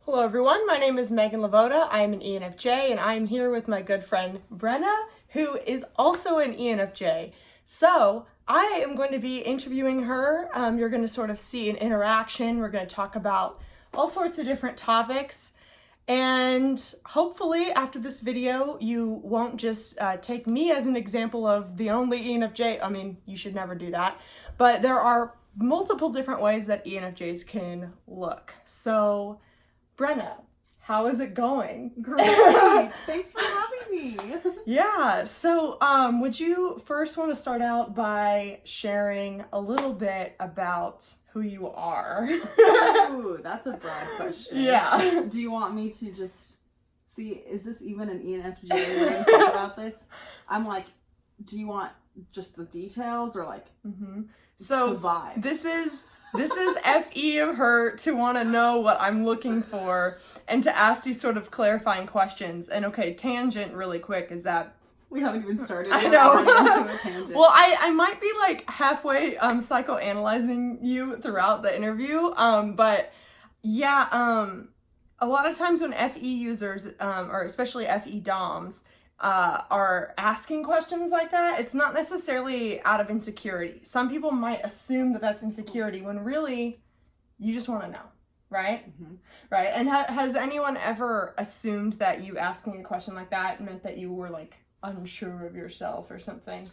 Hello everyone, my name is Meghan LeVota. I am an ENFJ and I am here with my good friend Brenna, who is also an ENFJ. So I am going to be interviewing her. You're going to sort of see an interaction. We're going to talk about all sorts of different topics. And hopefully after this video, you won't just take me as an example of the only ENFJ. I mean, you should never do that. But there are multiple different ways that ENFJs can look. So Brenna, how is it going? Great. Thanks for having me. Yeah. So, would you first want to start out by sharing a little bit about who you are? Ooh, that's a broad question. Yeah. Do you want me to just see, is this even an ENFJ way to think about this? I'm like, do you want just the details or like So the vibe? This is FE of her to want to know what I'm looking for and to ask these sort of clarifying questions. And okay, tangent really quick is that We haven't even started. I We're know. already into a tangent. Well, I might be like halfway psychoanalyzing you throughout the interview. But yeah, a lot of times when FE users, or especially FE DOMs, are asking questions like that, it's not necessarily out of insecurity. Some people might assume that that's insecurity when really you just want to know, right? Right. And has anyone ever assumed that you asking a question like that meant that you were like unsure of yourself or something?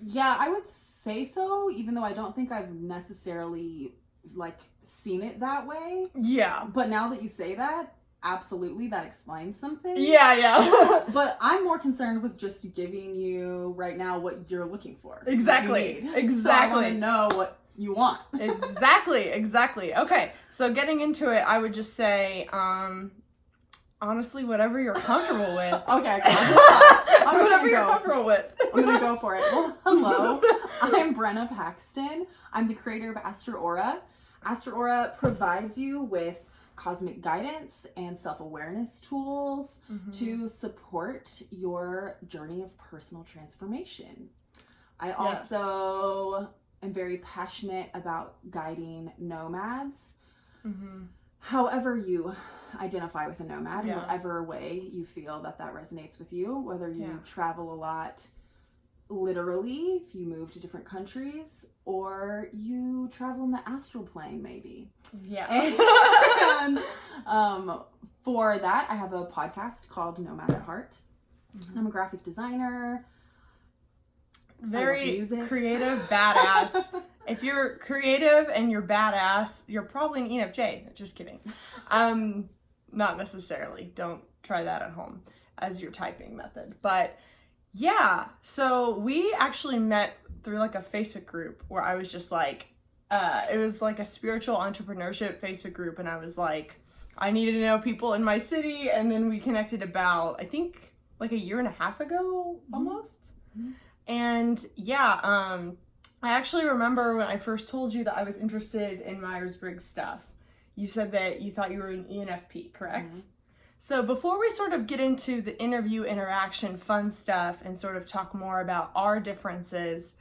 Yeah, I would say so, even though I don't think I've necessarily like seen it that way. Yeah. But now that you say that, absolutely, that explains something. Yeah. But I'm more concerned with just giving you right now what you're looking for. Exactly. What you need. Exactly. So I want to know what you want. Exactly. Okay. So getting into it, I would just say, honestly, whatever you're comfortable with. Okay, I'm Whatever gonna you're go. comfortable with. I'm gonna go for it. Well, hello. I'm Brenna Paxton. I'm the creator of Astra. Astra provides you with cosmic guidance and self-awareness tools to support your journey of personal transformation. I also am very passionate about guiding nomads. However you identify with a nomad, in whatever way you feel that resonates with you, whether you travel a lot literally, if you move to different countries, or you travel in the astral plane, maybe. Yeah. And for that, I have a podcast called Nomad at Heart. I'm a graphic designer. Very creative, badass. If you're creative and you're badass, you're probably an ENFJ. Just kidding. Not necessarily. Don't try that at home as your typing method. But yeah, so we actually met through like a Facebook group where I was just like, it was like a spiritual entrepreneurship Facebook group, and I was like, I needed to know people in my city, and then we connected about, I think, like a year and a half ago, almost. And yeah, I actually remember when I first told you that I was interested in Myers-Briggs stuff, you said that you thought you were an ENFP, correct? So before we sort of get into the interview interaction fun stuff and sort of talk more about our differences,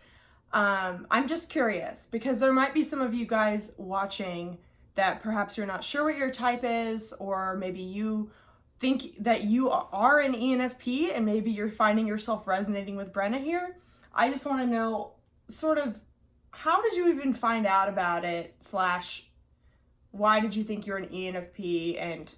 I'm just curious because there might be some of you guys watching that perhaps you're not sure what your type is, or maybe you think that you are an ENFP and maybe you're finding yourself resonating with Brenna here. I just want to know sort of how did you even find out about it, / why did you think you're an ENFP, and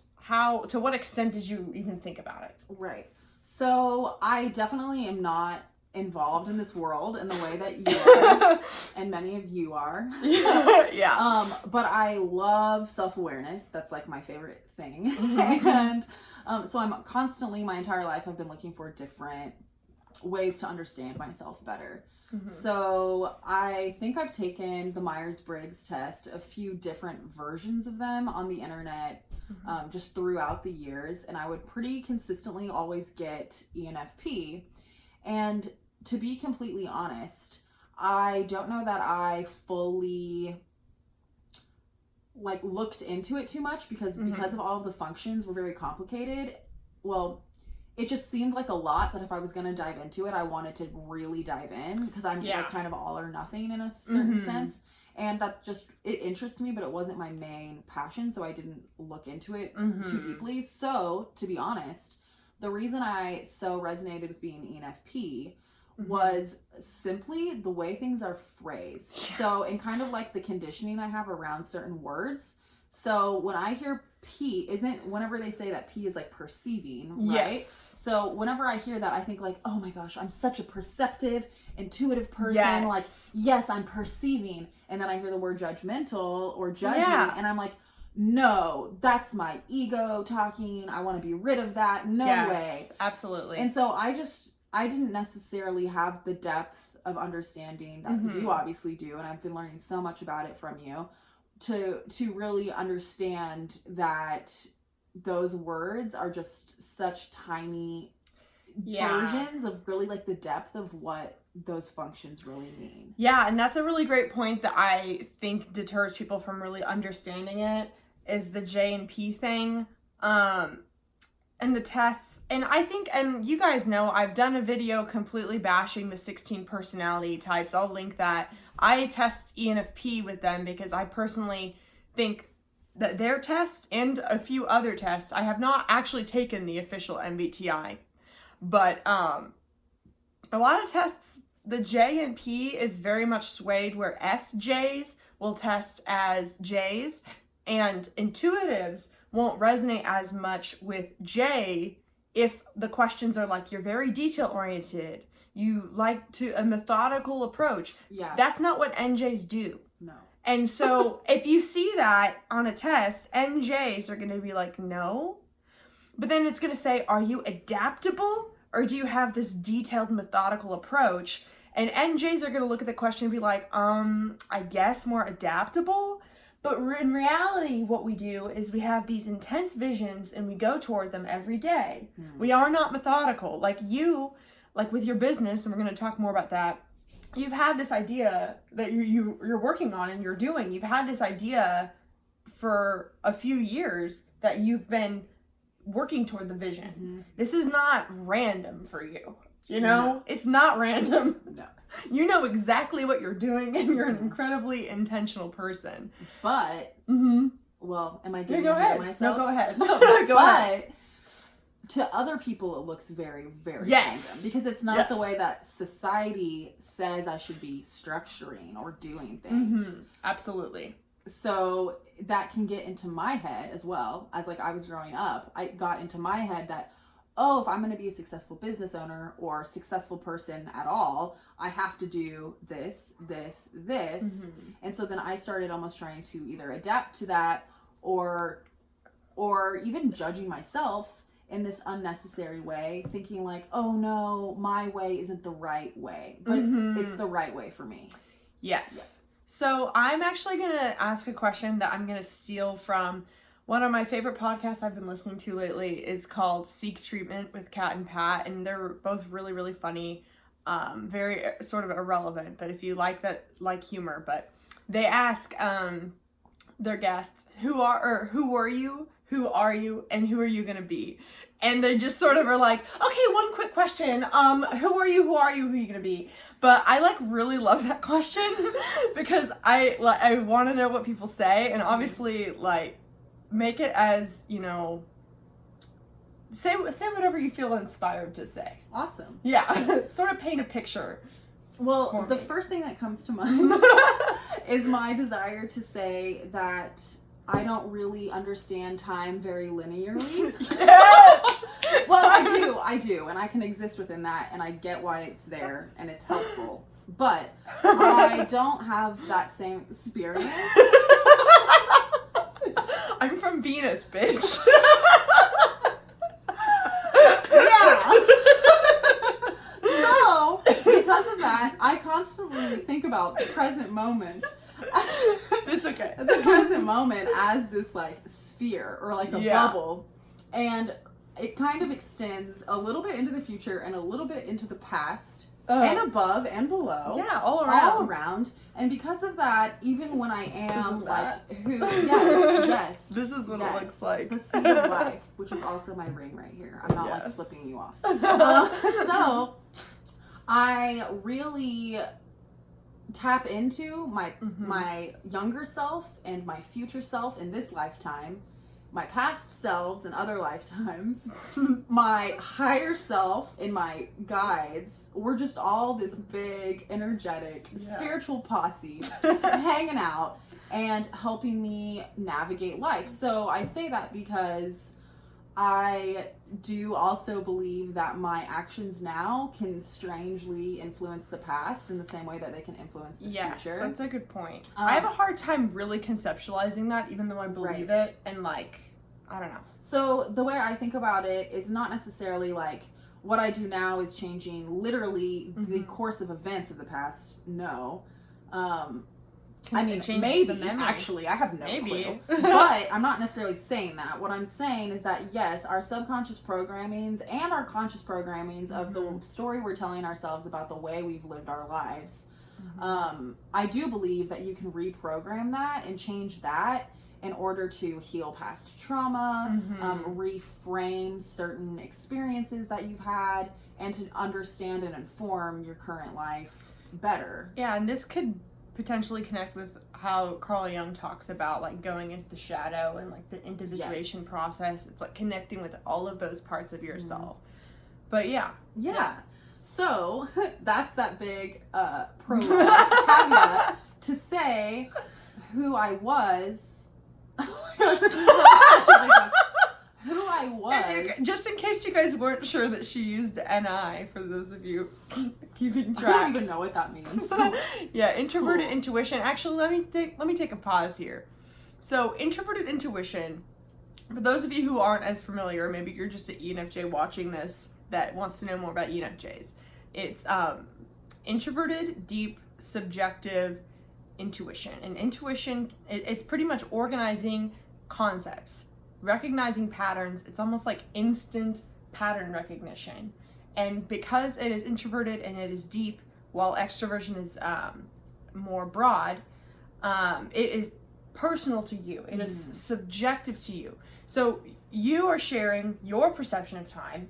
to what extent did you even think about it? Right. So I definitely am not involved in this world in the way that you are and many of you are. Yeah. But I love self-awareness. That's like my favorite thing. And so I'm constantly, my entire life, I've been looking for different ways to understand myself better. So I think I've taken the Myers-Briggs test, a few different versions of them on the internet, just throughout the years, and I would pretty consistently always get ENFP. And to be completely honest, I don't know that I fully like looked into it too much because of all of the functions were very complicated. Well, it just seemed like a lot that if I was going to dive into it, I wanted to really dive in because I'm like kind of all or nothing in a certain sense. And that just, it interested me, but it wasn't my main passion, so I didn't look into it too deeply. So, to be honest, the reason I so resonated with being ENFP was simply the way things are phrased. So, and kind of like the conditioning I have around certain words. So, when I hear P, whenever they say that P is like perceiving, right? Yes. So, whenever I hear that, I think like, oh my gosh, I'm such a perceptive, intuitive person. Yes. Like, yes, I'm perceiving. And then I hear the word judgmental or judging, and I'm like, no, that's my ego talking. I want to be rid of that. No way. Absolutely. And so I didn't necessarily have the depth of understanding that you obviously do, and I've been learning so much about it from you, to really understand that those words are just such tiny versions of really like the depth of what those functions really mean. Yeah, and that's a really great point that I think deters people from really understanding it, is the J and P thing. And the tests. And I think, and you guys know, I've done a video completely bashing the 16 personality types. I'll link that. I test ENFP with them because I personally think that their test and a few other tests, I have not actually taken the official MBTI, but a lot of tests, the J and P is very much swayed, where SJs will test as Js, and intuitives won't resonate as much with J if the questions are like, you're very detail oriented, you like to a methodical approach. Yeah. That's not what NJs do. No. And so if you see that on a test, NJs are going to be like, no. But then it's going to say, are you adaptable, or do you have this detailed methodical approach? And NJs are going to look at the question and be like, I guess more adaptable. But in reality, what we do is we have these intense visions and we go toward them every day. We are not methodical. Like you, like with your business, and we're going to talk more about that, you've had this idea that you're working on and you're doing. You've had this idea for a few years that you've been working toward the vision. This is not random for you. You know, No. It's not random. No. You know exactly what you're doing, and you're an incredibly intentional person. But, well, am I getting go ahead ahead. of myself? No, go ahead. No, Go ahead. To other people, it looks very, very Yes. random, because it's not the way that society says I should be structuring or doing things. Absolutely. So that can get into my head as well. As like I was growing up, I got into my head that, oh, if I'm going to be a successful business owner or successful person at all, I have to do this, this, this. And so then I started almost trying to either adapt to that or even judging myself in this unnecessary way, thinking like, oh no, my way isn't the right way, but it's the right way for me. Yes. So I'm actually going to ask a question that I'm going to steal from one of my favorite podcasts I've been listening to lately. Is called Seek Treatment with Kat and Pat, and they're both really, really funny, very sort of irrelevant, but if you like that, like humor, but they ask their guests, who are you, and who are you gonna be? And they just sort of are like, okay, one quick question, who are you, who are you gonna be? But I like really love that question because I want to know what people say, and obviously like make it as, you know, say whatever you feel inspired to say. Awesome. Yeah. Sort of paint a picture. Well, the first thing that comes to mind is my desire to say that I don't really understand time very linearly. Yes! Well, I do, and I can exist within that, and I get why it's there, and it's helpful. But I don't have that same experience. I'm from Venus, bitch. Yeah. So, because of that, I constantly think about the present moment. It's okay. The present moment as this like sphere or like a bubble, and it kind of extends a little bit into the future and a little bit into the past, and above and below. Yeah, all around. And because of that, even when I am yes, This is what it looks like. The sea of life, which is also my ring right here. I'm not like flipping you off. So I really tap into my younger self and my future self in this lifetime, my past selves in other lifetimes, my higher self and my guides. We're just all this big, energetic, spiritual posse hanging out and helping me navigate life. So I say that because I do also believe that my actions now can strangely influence the past in the same way that they can influence the future. Yes, that's a good point. I have a hard time really conceptualizing that, even though I believe it, and like, I don't know. So the way I think about it is not necessarily like what I do now is changing literally the course of events of the past. No. I mean, maybe, actually, I have no clue. But I'm not necessarily saying that. What I'm saying is that, yes, our subconscious programmings and our conscious programmings of the story we're telling ourselves about the way we've lived our lives, I do believe that you can reprogram that and change that in order to heal past trauma, reframe certain experiences that you've had, and to understand and inform your current life better. Yeah, and this could potentially connect with how Carl Jung talks about like going into the shadow and like the individuation process. It's like connecting with all of those parts of yourself. But yeah. So that's that big prologue caveat to say who I was. Oh my gosh, this is such a big one. Who I was. Just in case you guys weren't sure that she used NI, for those of you keeping track. I don't even know what that means. Yeah, introverted intuition. Actually, let me take a pause here. So, introverted intuition, for those of you who aren't as familiar, maybe you're just an ENFJ watching this that wants to know more about ENFJs. It's introverted, deep, subjective intuition. And intuition, it's pretty much organizing concepts, recognizing patterns. It's almost like instant pattern recognition. And because it is introverted and it is deep, while extroversion is more broad, it is personal to you. It is subjective to you. So you are sharing your perception of time.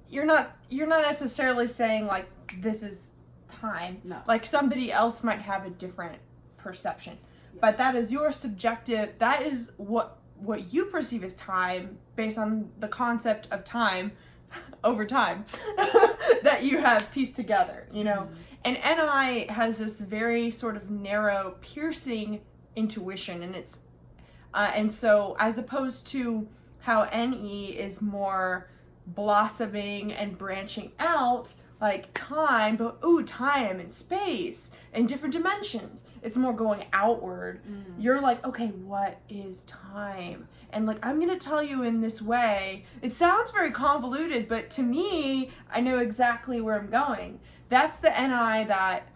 You're not necessarily saying like this is time. No. Like somebody else might have a different perception. But that is your subjective, that is what you perceive as time based on the concept of time over time that you have pieced together, you know? And NI has this very sort of narrow, piercing intuition, and it's and so as opposed to how NE is more blossoming and branching out like time, but time and space and different dimensions. It's more going outward. You're like, okay, what is time? And like, I'm going to tell you in this way. It sounds very convoluted, but to me, I know exactly where I'm going. That's the NI that,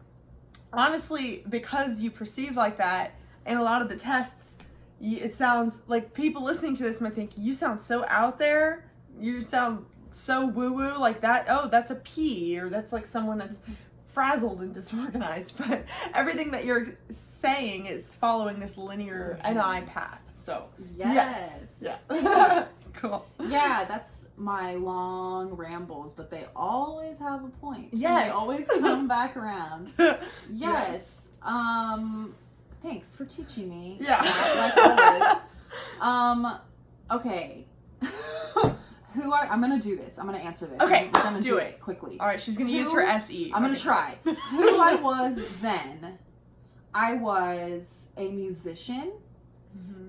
honestly, because you perceive like that, in a lot of the tests, it sounds like people listening to this might think, you sound so out there. You sound so woo-woo, like that. Oh, that's a P, or that's like someone that's frazzled and disorganized. But everything that you're saying is following this linear NI path. So yes. Yeah. Cool. Yeah, that's my long rambles, but they always have a point. Yes. They always come back around. Yes. Thanks for teaching me. Yeah. Like always. Okay. I'm gonna do this. I'm gonna answer this. Okay, I'm gonna do it quickly. All right, she's gonna use her SE. I'm gonna try. Who I was then. I was a musician.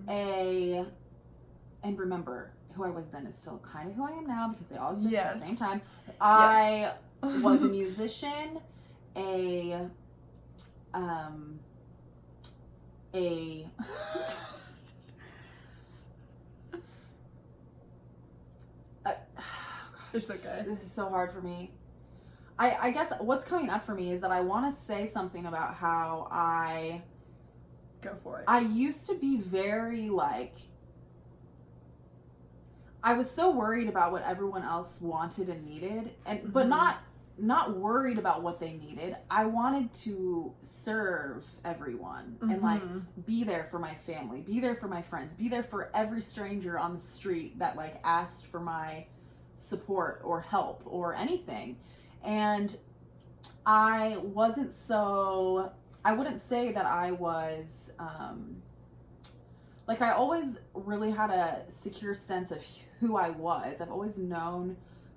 And remember, who I was then is still kind of who I am now because they all exist at the same time. I was a musician, It's okay. This is so hard for me. I guess what's coming up for me is that I want to say something about how Go for it. I used to be very like, I was so worried about what everyone else wanted and needed, and but not worried about what they needed. I wanted to serve everyone and like be there for my family, be there for my friends, be there for every stranger on the street that like asked for my support or help or anything. And I wasn't so I wouldn't say that I was, like, I always really had a secure sense of who I was. I've always known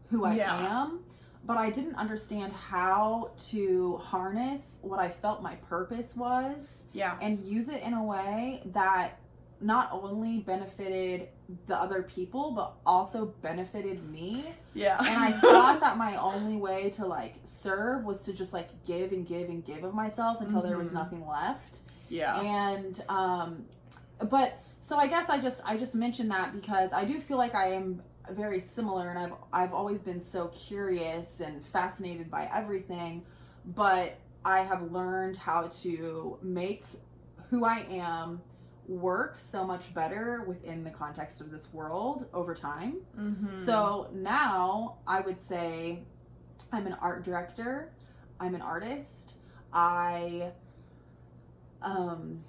who I am, but I didn't understand how to harness what I felt my purpose was and use it in a way that not only benefited the other people, but also benefited me. Yeah. And I thought that my only way to, like, serve was to just, like, give and give and give of myself until there was nothing left. Yeah. And, but, so I guess I just mentioned that because I do feel like I am very similar, and I've always been so curious and fascinated by everything, but I have learned how to make who I am work so much better within the context of this world over time. So now I would say I'm an art director, I'm an artist, I am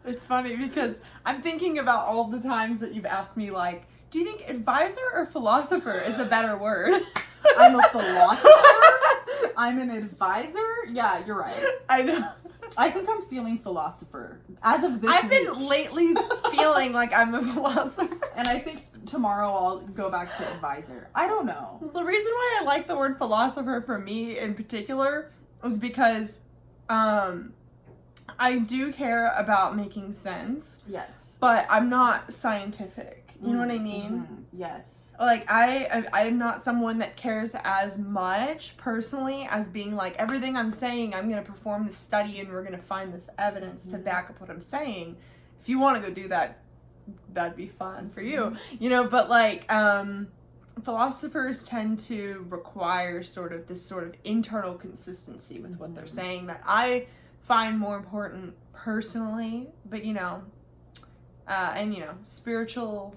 It's funny because I'm thinking about all the times that you've asked me, like, do you think advisor or philosopher is a better word? I'm a philosopher. I'm an advisor. Yeah, you're right. I know. I think I'm feeling philosopher as of this week. I've been lately feeling like I'm a philosopher. And I think tomorrow I'll go back to advisor. I don't know. The reason why I like the word philosopher for me in particular was because I do care about making sense. Yes. But I'm not scientific. You know what I mean? Yes. Like, I'm not someone that cares as much personally as being like, everything I'm saying, I'm going to perform this study and we're going to find this evidence to back up what I'm saying. If you want to go do that, that'd be fun for you. You know, but like, philosophers tend to require sort of this sort of internal consistency with what they're saying that I find more important personally, but you know, and you know, spiritualism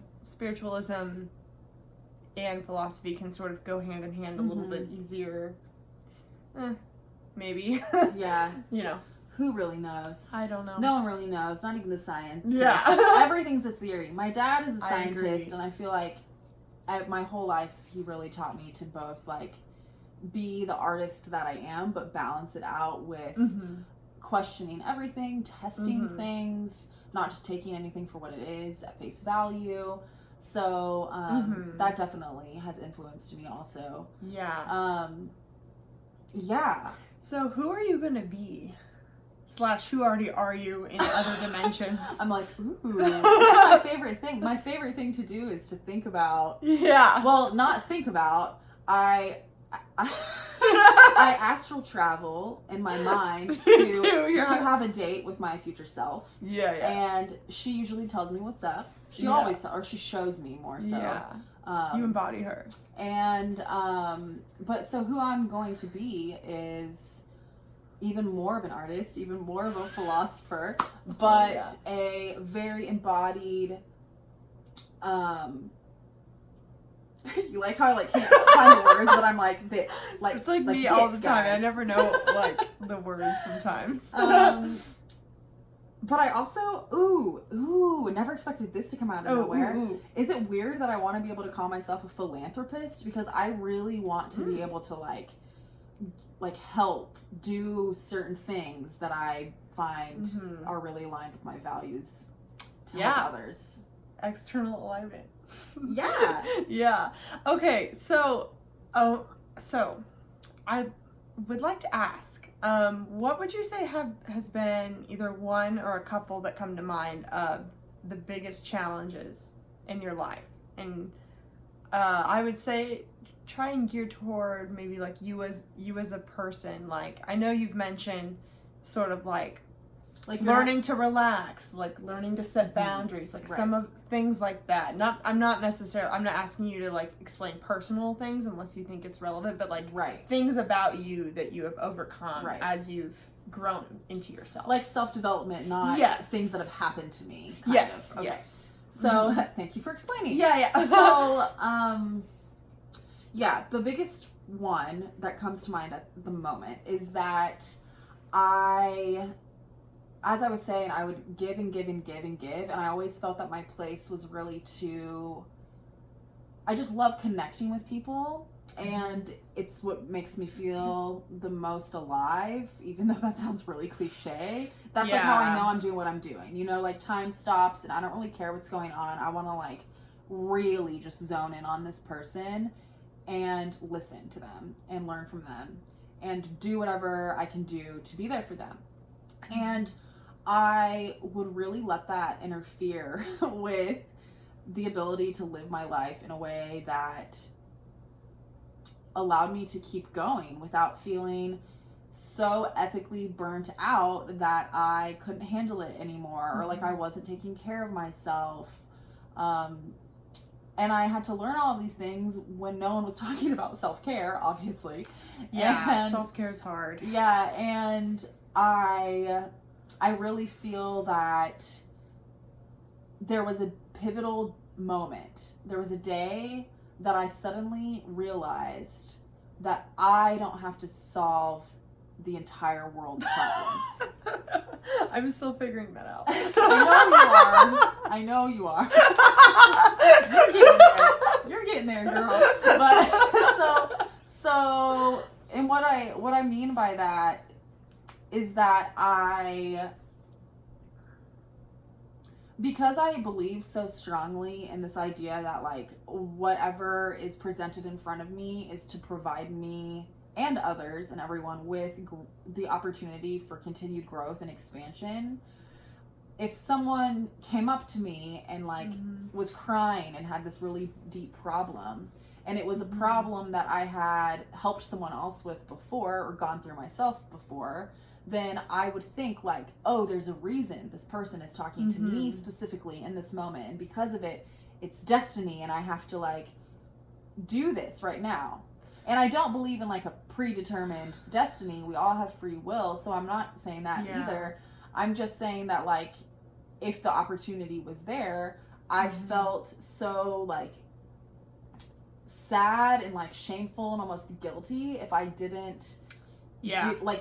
and philosophy can sort of go hand in hand a little bit easier. Maybe. Yeah. You know. Who really knows? I don't know. No one really knows, not even the science. Yeah. Everything's a theory. My dad is a scientist, and I feel like my whole life he really taught me to both, like, be the artist that I am, but balance it out with questioning everything, testing things, not just taking anything for what it is at face value. So that definitely has influenced me also. Yeah. Yeah. So who are you gonna be? / who already are you in other dimensions? I'm like, ooh, that's my favorite thing. My favorite thing to do is to think about. Yeah. Well, not think about. I astral travel in my mind to have a date with my future self. Yeah, yeah. And she usually tells me what's up. She always, or she shows me more so. Yeah. You embody her. And, but so who I'm going to be is even more of an artist, even more of a philosopher, but a very embodied, you like how I like can't find the words, but I'm like this. Like, it's like me all the time. I never know like the words sometimes. But I also, never expected this to come out of nowhere. Is it weird that I want to be able to call myself a philanthropist? Because I really want to be able to like help do certain things that I find are really aligned with my values to help others. External alignment. Yeah. Yeah. Okay, so I would like to ask, what would you say has been either one or a couple that come to mind of the biggest challenges in your life? And I would say try and gear toward maybe like you as a person. Like, I know you've mentioned sort of like learning to relax, like learning to set boundaries, like some of things like that. I'm not asking you to like explain personal things unless you think it's relevant, but like things about you that you have overcome as you've grown into yourself. Like self-development, not things that have happened to me. Yes. Okay. Yes. So thank you for explaining. Yeah. So, the biggest one that comes to mind at the moment is that as I was saying, I would give and give and give and give, and I always felt that my place was really I just love connecting with people, And it's what makes me feel the most alive, even though that sounds really cliche. That's like how I know I'm doing what I'm doing. You know, like time stops and I don't really care what's going on. I want to like really just zone in on this person and listen to them and learn from them and do whatever I can do to be there for them. And I would really let that interfere with the ability to live my life in a way that allowed me to keep going without feeling so epically burnt out that I couldn't handle it anymore, or like I wasn't taking care of myself. And I had to learn all of these things when no one was talking about self-care, obviously. Yeah, self-care is hard. Yeah, and I really feel that there was a pivotal moment. There was a day that I suddenly realized that I don't have to solve the entire world's problems. I'm still figuring that out. I know you are. You're getting there, girl. But so and what I mean by that is that because I believe so strongly in this idea that like whatever is presented in front of me is to provide me and others and everyone with the opportunity for continued growth and expansion. If someone came up to me and like was crying and had this really deep problem, and it was a problem that I had helped someone else with before or gone through myself before, then I would think like, oh, there's a reason this person is talking to me specifically in this moment. And because of it, it's destiny and I have to like do this right now. And I don't believe in like a predetermined destiny. We all have free will. So I'm not saying that either. I'm just saying that like, if the opportunity was there, I felt so like sad and like shameful and almost guilty if I didn't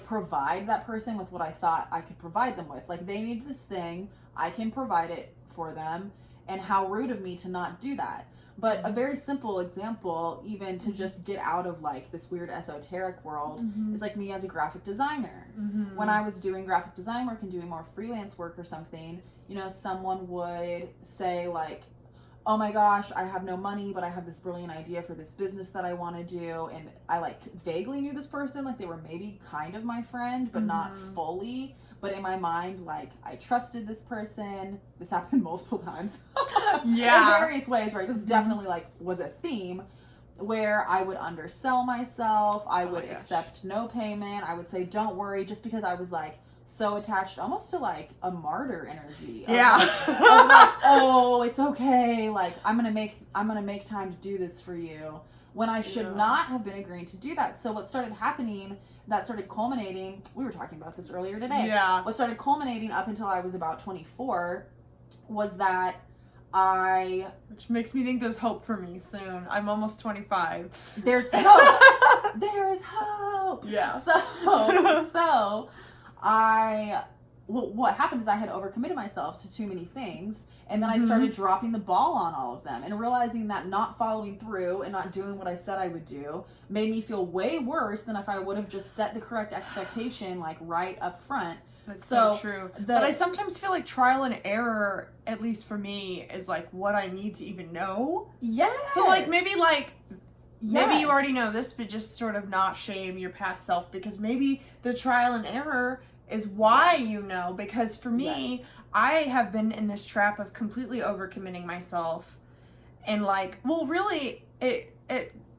provide that person with what I thought I could provide them with. Like they need this thing, I can provide it for them, and how rude of me to not do that. But a very simple example, even to just get out of like this weird esoteric world, is like me as a graphic designer. When I was doing graphic design work and doing more freelance work or something, you know, someone would say like, oh my gosh, I have no money, but I have this brilliant idea for this business that I want to do. And I like vaguely knew this person, like they were maybe kind of my friend, but not fully. But in my mind, like I trusted this person. This happened multiple times. In various ways, right? This definitely like was a theme where I would undersell myself. I would accept no payment. I would say, don't worry, just because I was like so attached almost to like a martyr energy. Of like, oh, it's okay. Like I'm gonna make time to do this for you, when I should not have been agreeing to do that. So what started happening, that started culminating, we were talking about this earlier today. What started culminating up until I was about 24 was that which makes me think there's hope for me soon. I'm almost 25. There's hope. There is hope. Yeah. So what happened is I had overcommitted myself to too many things, and then I started dropping the ball on all of them and realizing that not following through and not doing what I said I would do made me feel way worse than if I would have just set the correct expectation like right up front. That's so true. But I sometimes feel like trial and error, at least for me, is like what I need to even know. Yes. So like maybe you already know this, but just sort of not shame your past self, because maybe the trial and error is why you know. Because for me, I have been in this trap of completely overcommitting myself, and like, well, really, it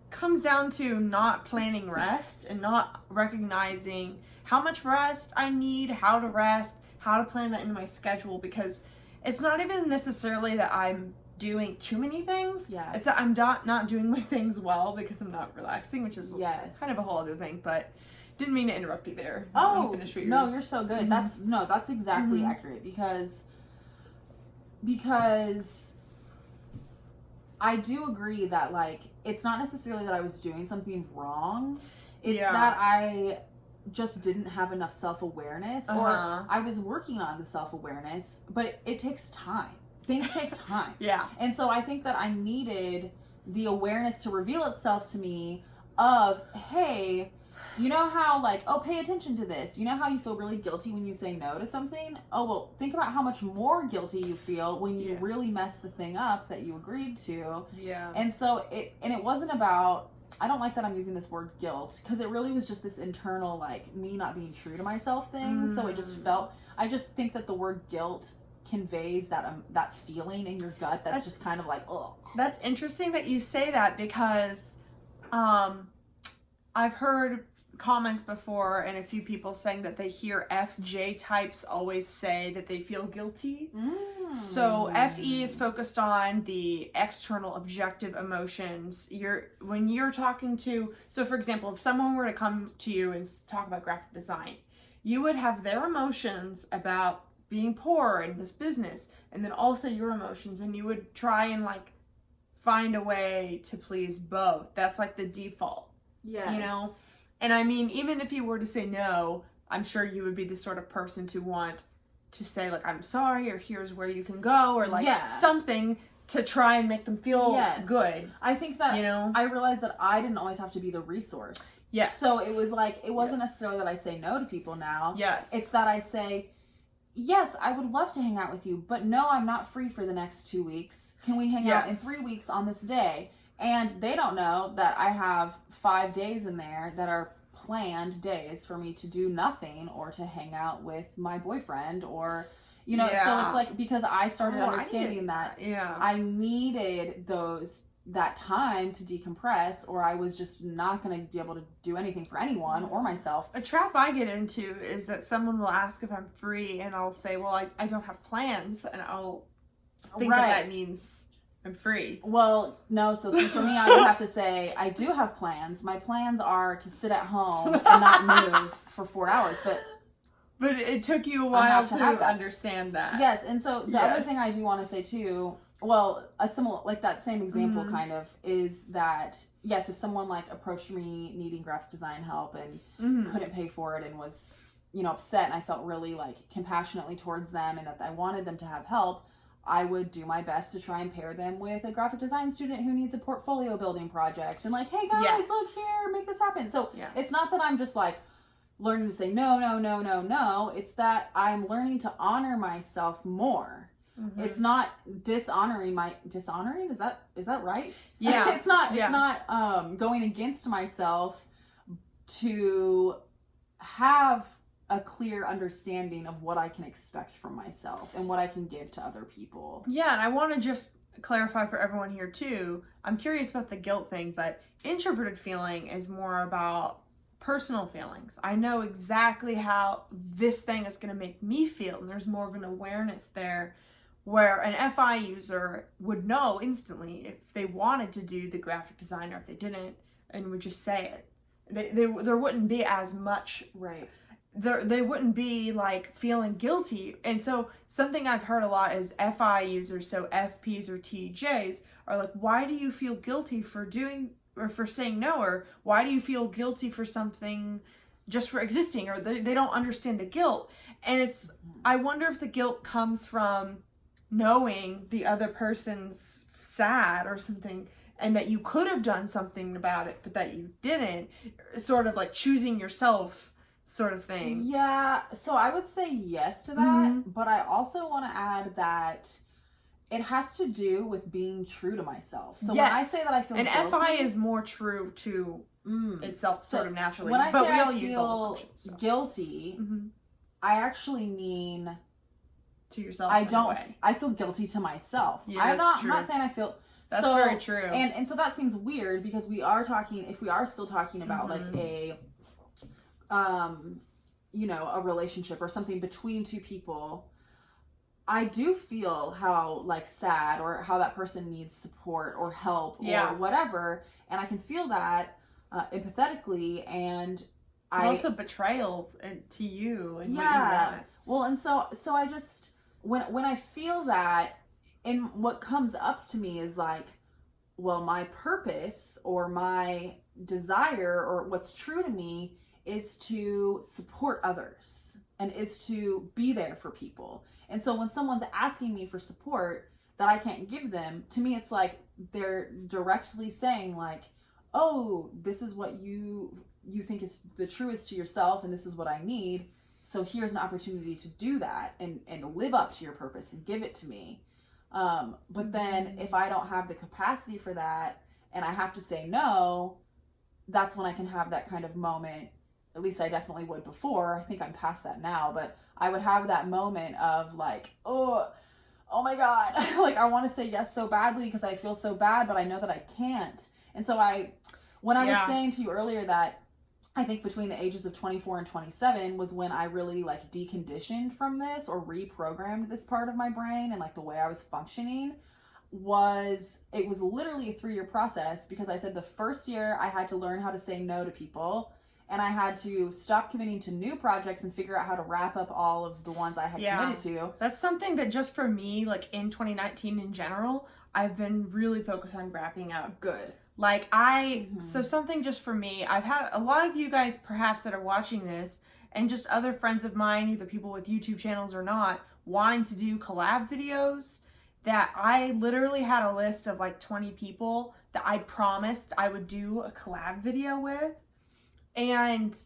comes down to not planning rest and not recognizing how much rest I need, how to rest, how to plan that into my schedule, because it's not even necessarily that I'm doing too many things. It's that I'm not doing my things well because I'm not relaxing, which is kind of a whole other thing, but didn't mean to interrupt you there. Oh, no, you're so good. That's exactly accurate, because I do agree that like, it's not necessarily that I was doing something wrong. It's that I just didn't have enough self-awareness, or I was working on the self-awareness, but it takes time. Things take time. And so I think that I needed the awareness to reveal itself to me of, hey, you know how, like, oh, pay attention to this. You know how you feel really guilty when you say no to something? Oh, well, think about how much more guilty you feel when you really mess the thing up that you agreed to. Yeah. And so it wasn't about, I don't like that I'm using this word guilt, because it really was just this internal, like, me not being true to myself thing. So it just felt, I just think that the word guilt conveys that feeling in your gut that's just kind of like, oh. That's interesting that you say that, because I've heard comments before and a few people saying that they hear FJ types always say that they feel guilty. So FE is focused on the external objective emotions. When you're talking to, so for example, if someone were to come to you and talk about graphic design, you would have their emotions about being poor in this business, and then also your emotions, and you would try and like find a way to please both. That's like the default. Yes. You know? And I mean, even if you were to say no, I'm sure you would be the sort of person to want to say, like, I'm sorry, or here's where you can go, or like something to try and make them feel good. I think that, you know, I realized that I didn't always have to be the resource. Yes. So it was like, it wasn't necessarily that I say no to people now. Yes. It's that I say, yes, I would love to hang out with you, but no, I'm not free for the next 2 weeks. Can we hang out in 3 weeks on this day? And they don't know that I have 5 days in there that are planned days for me to do nothing or to hang out with my boyfriend, or, you know, so it's like, because I started understanding that I needed that time to decompress, or I was just not going to be able to do anything for anyone or myself. A trap I get into is that someone will ask if I'm free, and I'll say, well, I don't have plans, and I'll think that means I'm free. Well, no, so for me, I would have to say, I do have plans. My plans are to sit at home and not move for 4 hours, but it took you a while to understand that. Yes, and so the other thing I do want to say too, well, a similar, like that same example kind of, is that, yes, if someone like approached me needing graphic design help and couldn't pay for it and was, you know, upset, and I felt really like compassionately towards them and that I wanted them to have help, I would do my best to try and pair them with a graphic design student who needs a portfolio building project, and like, hey guys, look here, make this happen. So it's not that I'm just like learning to say no, no, no, no, no. It's that I'm learning to honor myself more. It's not dishonoring is that right? Yeah. It's not going against myself to have a clear understanding of what I can expect from myself and what I can give to other people. Yeah, and I want to just clarify for everyone here too. I'm curious about the guilt thing, but introverted feeling is more about personal feelings. I know exactly how this thing is going to make me feel, and there's more of an awareness there, where an FI user would know instantly if they wanted to do the graphic design or if they didn't, and would just say it. There wouldn't be as much they wouldn't be like feeling guilty. And so something I've heard a lot is FI users, so FPs or TJs, are like, why do you feel guilty for doing or for saying no, or why do you feel guilty for something just for existing, or they don't understand the guilt. And it's, I wonder if the guilt comes from knowing the other person's sad or something, and that you could have done something about it but that you didn't, sort of like choosing yourself sort of thing. Yeah, so I would say yes to that, but I also want to add that it has to do with being true to myself. So when I say that I feel guilty, FI is more true to itself sort of naturally. When I but say we all I use feel all the functions, so. guilty, I actually mean to yourself. I feel guilty to myself. Yeah, I'm not saying I feel. That's very true. And so that seems weird, because we are talking, if we are still talking about like a a relationship or something between two people, I do feel how like sad, or how that person needs support or help or whatever, and I can feel that empathetically, and also betrayal to you and what you want. Well, and so I just when I feel that, and what comes up to me is like, well, my purpose or my desire or what's true to me is to support others and is to be there for people. And so when someone's asking me for support that I can't give them, to me it's like they're directly saying like, oh, this is what you think is the truest to yourself, and this is what I need. So here's an opportunity to do that and live up to your purpose and give it to me. But then if I don't have the capacity for that and I have to say no, that's when I can have that kind of moment. At least I definitely would before. I think I'm past that now, but I would have that moment of like, oh my God, like I want to say yes so badly because I feel so bad, but I know that I can't. And so when I was saying to you earlier that I think between the ages of 24 and 27 was when I really like deconditioned from this or reprogrammed this part of my brain and like the way I was functioning it was literally a 3-year process, because I said the first year I had to learn how to say no to people, and I had to stop committing to new projects and figure out how to wrap up all of the ones I had committed to. That's something that just for me, like in 2019 in general, I've been really focused on wrapping up. Good. Like so something just for me, I've had a lot of you guys perhaps that are watching this and just other friends of mine, either people with YouTube channels or not, wanting to do collab videos, that I literally had a list of like 20 people that I promised I would do a collab video with. And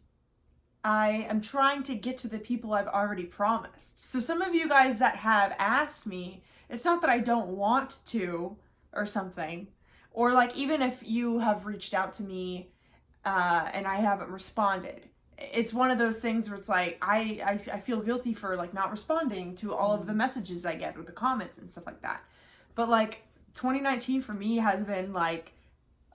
I am trying to get to the people I've already promised. So some of you guys that have asked me, it's not that I don't want to or something. Or like even if you have reached out to me and I haven't responded, it's one of those things where it's like I feel guilty for like not responding to all of the messages I get with the comments and stuff like that. But like 2019 for me has been like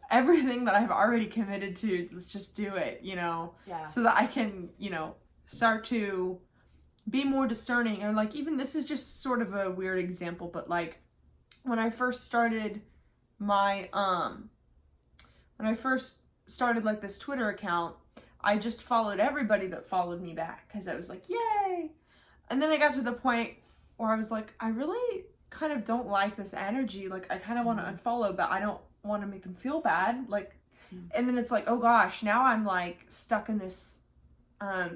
everything that I've already committed to, let's just do it, you know? Yeah. So that I can, you know, start to be more discerning. Or like even this is just sort of a weird example, but like when I first started my like this Twitter account, I just followed everybody that followed me back because I was like, yay. And then I got to the point where I was like, I really kind of don't like this energy. Like I kind of want to unfollow, but I don't want to make them feel bad. Like, and then it's like, oh gosh, now I'm like stuck in this, now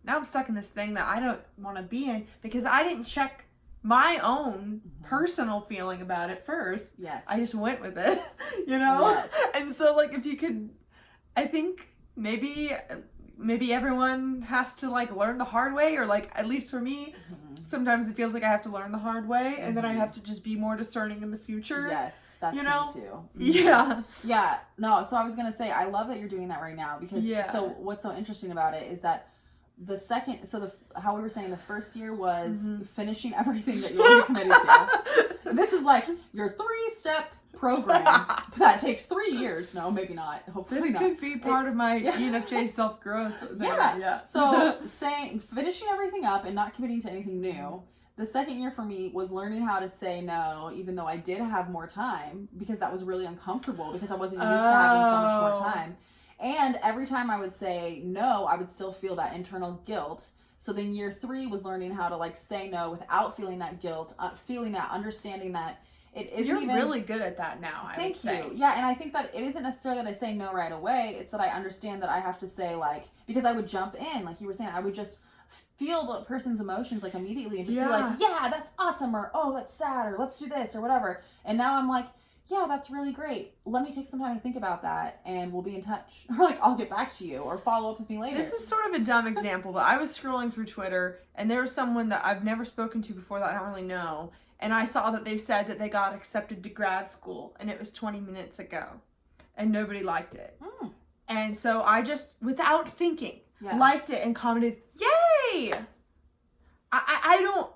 I'm stuck in this thing that I don't want to be in because I didn't check my own personal feeling about it first. Yes. I just went with it, you know? Yes. And so like, if you could, I think maybe everyone has to like learn the hard way, or like, at least for me, sometimes it feels like I have to learn the hard way and then I have to just be more discerning in the future. Yes, that's you know? me too. Yeah. Yeah. No, so I was going to say, I love that you're doing that right now because so what's so interesting about it is that how we were saying the first year was finishing everything that you already committed to. This is like your 3-step program that takes 3 years. No, maybe not. Hopefully this not. Could be part of my ENFJ self-growth. Yeah. So finishing everything up and not committing to anything new. The second year for me was learning how to say no, even though I did have more time, because that was really uncomfortable because I wasn't used to having so much more time. And every time I would say no, I would still feel that internal guilt. So then year 3 was learning how to like say no without feeling that guilt, feeling that, understanding that it isn't You're even... really good at that now, I would say. Thank you. Yeah, and I think that it isn't necessarily that I say no right away. It's that I understand that I have to say like, because I would jump in, like you were saying, I would just feel the person's emotions like immediately and just be like, yeah, that's awesome, or oh, that's sad, or let's do this, or whatever. And now I'm like, yeah, that's really great. Let me take some time to think about that and we'll be in touch. Or like, I'll get back to you or follow up with me later. This is sort of a dumb example, but I was scrolling through Twitter and there was someone that I've never spoken to before that I don't really know. And I saw that they said that they got accepted to grad school and it was 20 minutes ago and nobody liked it. And so I just, without thinking, liked it and commented, yay! I don't,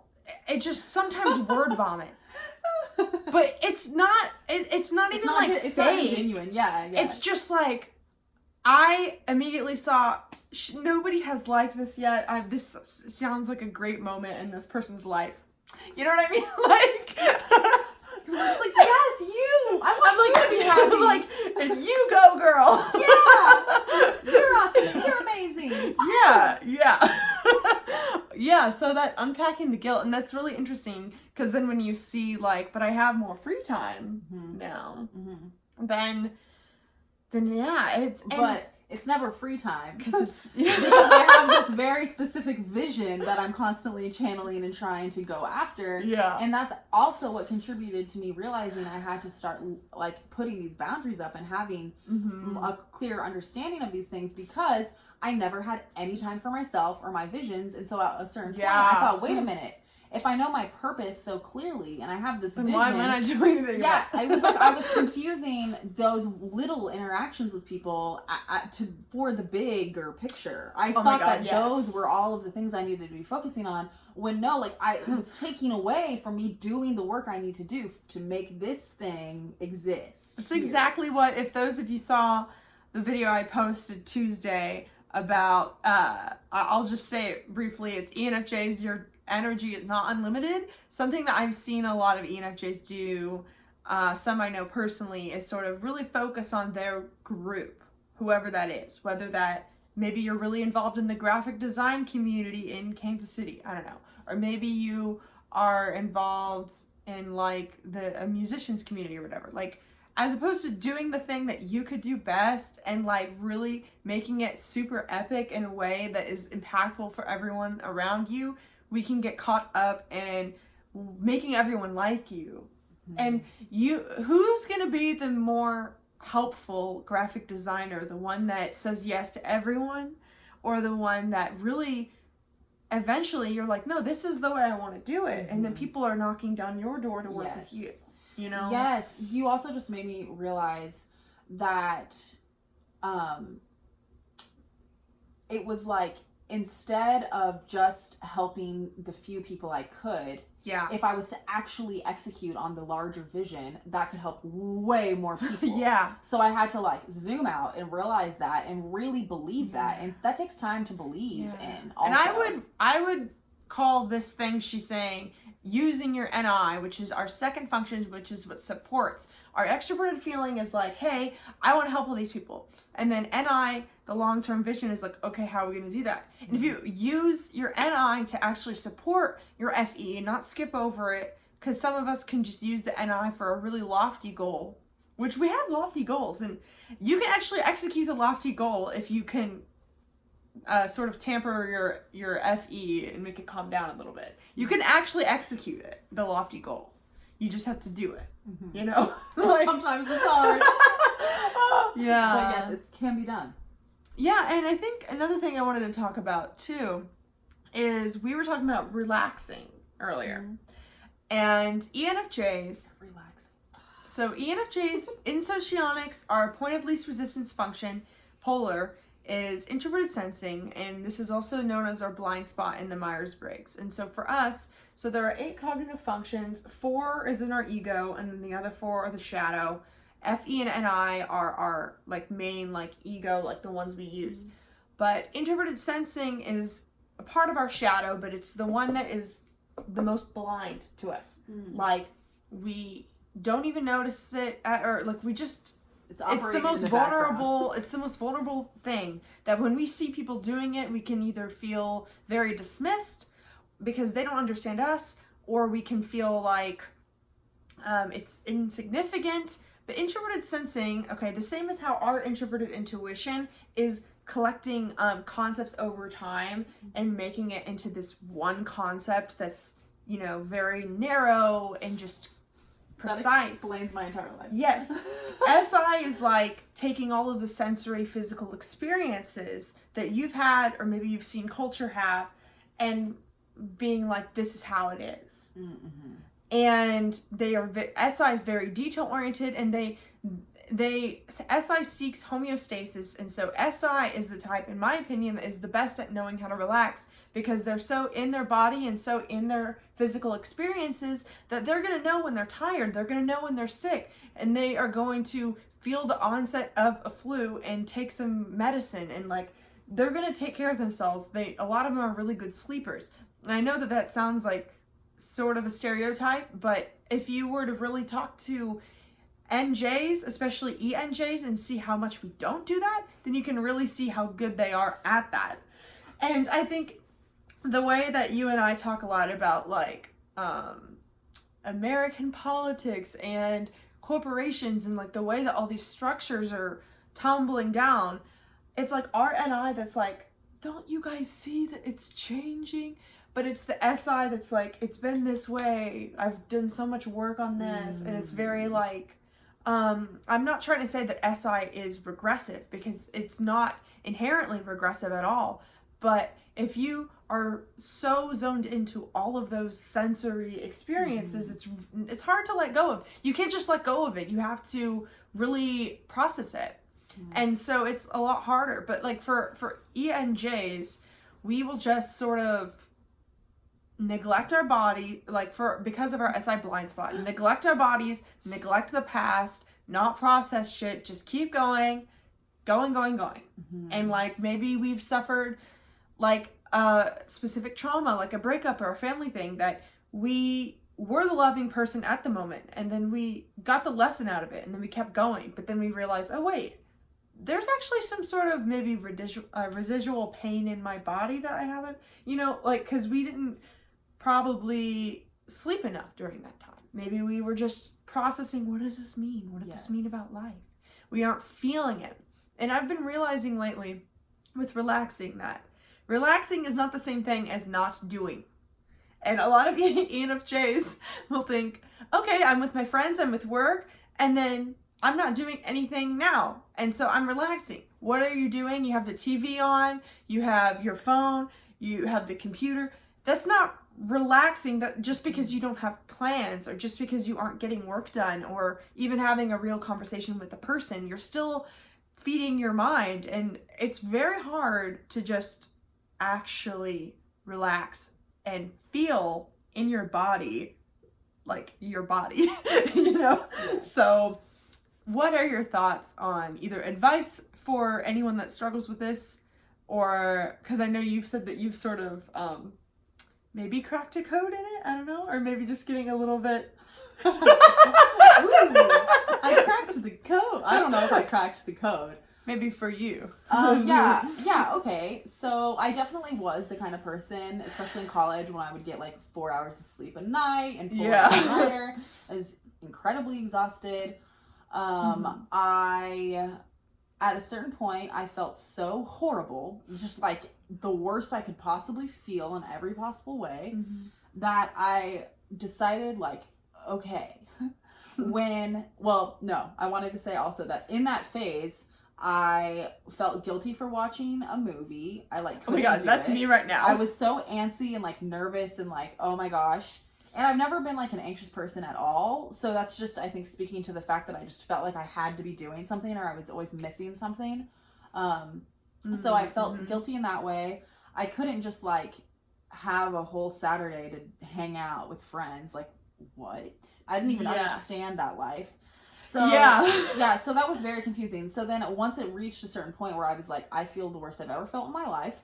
it just sometimes word vomit. But it's not even like it's fake. not genuine. Yeah. It's just like, I immediately saw, nobody has liked this yet. This sounds like a great moment in this person's life. You know what I mean? Like, because we're just like, yes, you. I want you to be happy. Like, and you go, girl. Yeah. You're awesome. You're amazing. Yeah. Yeah, so that unpacking the guilt, and that's really interesting because then when you see like, but I have more free time now, then yeah, it's never free time. Because it's... Because I have this very specific vision that I'm constantly channeling and trying to go after. Yeah. And that's also what contributed to me realizing I had to start like putting these boundaries up and having a clear understanding of these things, because I never had any time for myself or my visions. And so at a certain point, I thought, wait a minute. If I know my purpose so clearly and I have this vision, why am I not doing anything? Yeah, I was like, I was confusing those little interactions with people for the bigger picture. I thought that those were all of the things I needed to be focusing on. When no, like it was taking away from me doing the work I need to do to make this thing exist. It's exactly what, if those of you saw the video I posted Tuesday about, I'll just say it briefly, it's ENFJs, your energy is not unlimited. Something that I've seen a lot of ENFJs do, some I know personally, is sort of really focus on their group, whoever that is, whether that maybe you're really involved in the graphic design community in Kansas City, I don't know, or maybe you are involved in like a musicians community or whatever, like, as opposed to doing the thing that you could do best and like really making it super epic in a way that is impactful for everyone around you, we can get caught up in making everyone like you. And who's going to be the more helpful graphic designer? The one that says yes to everyone, or the one that really eventually you're like, no, this is the way I want to do it. And then people are knocking down your door to work with you, you know? Yes. You also just made me realize that it was like, instead of just helping the few people I could, if I was to actually execute on the larger vision, that could help way more people. So I had to like zoom out and realize that and really believe that. And that takes time to believe in also. And I would call this thing she's saying using your NI, which is our second function, which is what supports. Our extroverted feeling is like, hey, I want to help all these people. And then NI, the long-term vision, is like, okay, how are we going to do that? And if you use your NI to actually support your FE and not skip over it, because some of us can just use the NI for a really lofty goal, which we have lofty goals, and you can actually execute a lofty goal if you can sort of tamper your FE and make it calm down a little bit. You can actually execute it, the lofty goal. You just have to do it, you know? Like, sometimes it's hard. Yeah. But yes, it can be done. Yeah, and I think another thing I wanted to talk about too is we were talking about relaxing earlier. And ENFJs, so ENFJs in socionics, our point of least resistance function, polar, is introverted sensing, and this is also known as our blind spot in the Myers-Briggs. And so for us, so there are 8 cognitive functions. 4 is in our ego, and then the other 4 are the shadow. FE and NI are our like main like ego, like the ones we use. But introverted sensing is a part of our shadow, but it's the one that is the most blind to us. Like we don't even notice it, or like we just, it's the most vulnerable. It's the most vulnerable thing that when we see people doing it, we can either feel very dismissed because they don't understand us, or we can feel like it's insignificant. But introverted sensing, okay, the same as how our introverted intuition is collecting concepts over time and making it into this one concept that's, you know, very narrow and just precise. That explains my entire life. Yes. SI is like taking all of the sensory physical experiences that you've had, or maybe you've seen culture have, and being like, this is how it is. And they are, SI is very detail oriented, and SI seeks homeostasis. And so SI is the type, in my opinion, that is the best at knowing how to relax, because they're so in their body and so in their physical experiences that they're going to know when they're tired, they're going to know when they're sick, and they are going to feel the onset of a flu and take some medicine, and like they're going to take care of themselves. A lot of them are really good sleepers. And I know that that sounds like sort of a stereotype, but if you were to really talk to NJs, especially ENJs, and see how much we don't do that, then you can really see how good they are at that. And I think the way that you and I talk a lot about like American politics and corporations and like the way that all these structures are tumbling down, it's like our NI that's like, don't you guys see that it's changing? But it's the SI that's like, it's been this way. I've done so much work on this. And it's very like, I'm not trying to say that SI is regressive, because it's not inherently regressive at all. But if you are so zoned into all of those sensory experiences, it's hard to let go of. You can't just let go of it. You have to really process it. And so it's a lot harder. But like for ENJs, we will just sort of neglect our body, like because of our SI blind spot, neglect our bodies, neglect the past, not process shit, just keep going. And like maybe we've suffered like a specific trauma, like a breakup or a family thing, that we were the loving person at the moment, and then we got the lesson out of it, and then we kept going. But then we realized, oh wait, there's actually some sort of maybe residual pain in my body that I haven't, like, because we didn't probably sleep enough during that time. Maybe we were just processing, what does this mean? What does this mean about life? We aren't feeling it. And I've been realizing lately with relaxing that relaxing is not the same thing as not doing. And a lot of ENFJs will think, okay, I'm with my friends, I'm with work, and then I'm not doing anything now. And so I'm relaxing. What are you doing? You have the TV on, you have your phone, you have the computer. That's not relaxing, that just because you don't have plans, or just because you aren't getting work done, or even having a real conversation with a person, you're still feeding your mind. And it's very hard to just actually relax and feel in your body, like your body, So what are your thoughts on either advice for anyone that struggles with this, or, because I know you've said that you've sort of maybe cracked a code in it, I don't know, or maybe just getting a little bit Ooh, I cracked the code. I don't know if I cracked the code. Maybe for you. Yeah, okay. So I definitely was the kind of person, especially in college, when I would get like 4 hours of sleep a night and 4 hours later. I was incredibly exhausted. At a certain point, I felt so horrible, just like the worst I could possibly feel in every possible way, that I decided, like, okay, I wanted to say also that in that phase, I felt guilty for watching a movie. I like, oh my god, that's me right now. I was so antsy and like nervous and like, oh my gosh. And I've never been like an anxious person at all. So that's just, I think, speaking to the fact that I just felt like I had to be doing something, or I was always missing something. So I felt guilty in that way. I couldn't just like have a whole Saturday to hang out with friends. Like, what? I didn't even understand that life. So so that was very confusing. So then once it reached a certain point where I was like, I feel the worst I've ever felt in my life,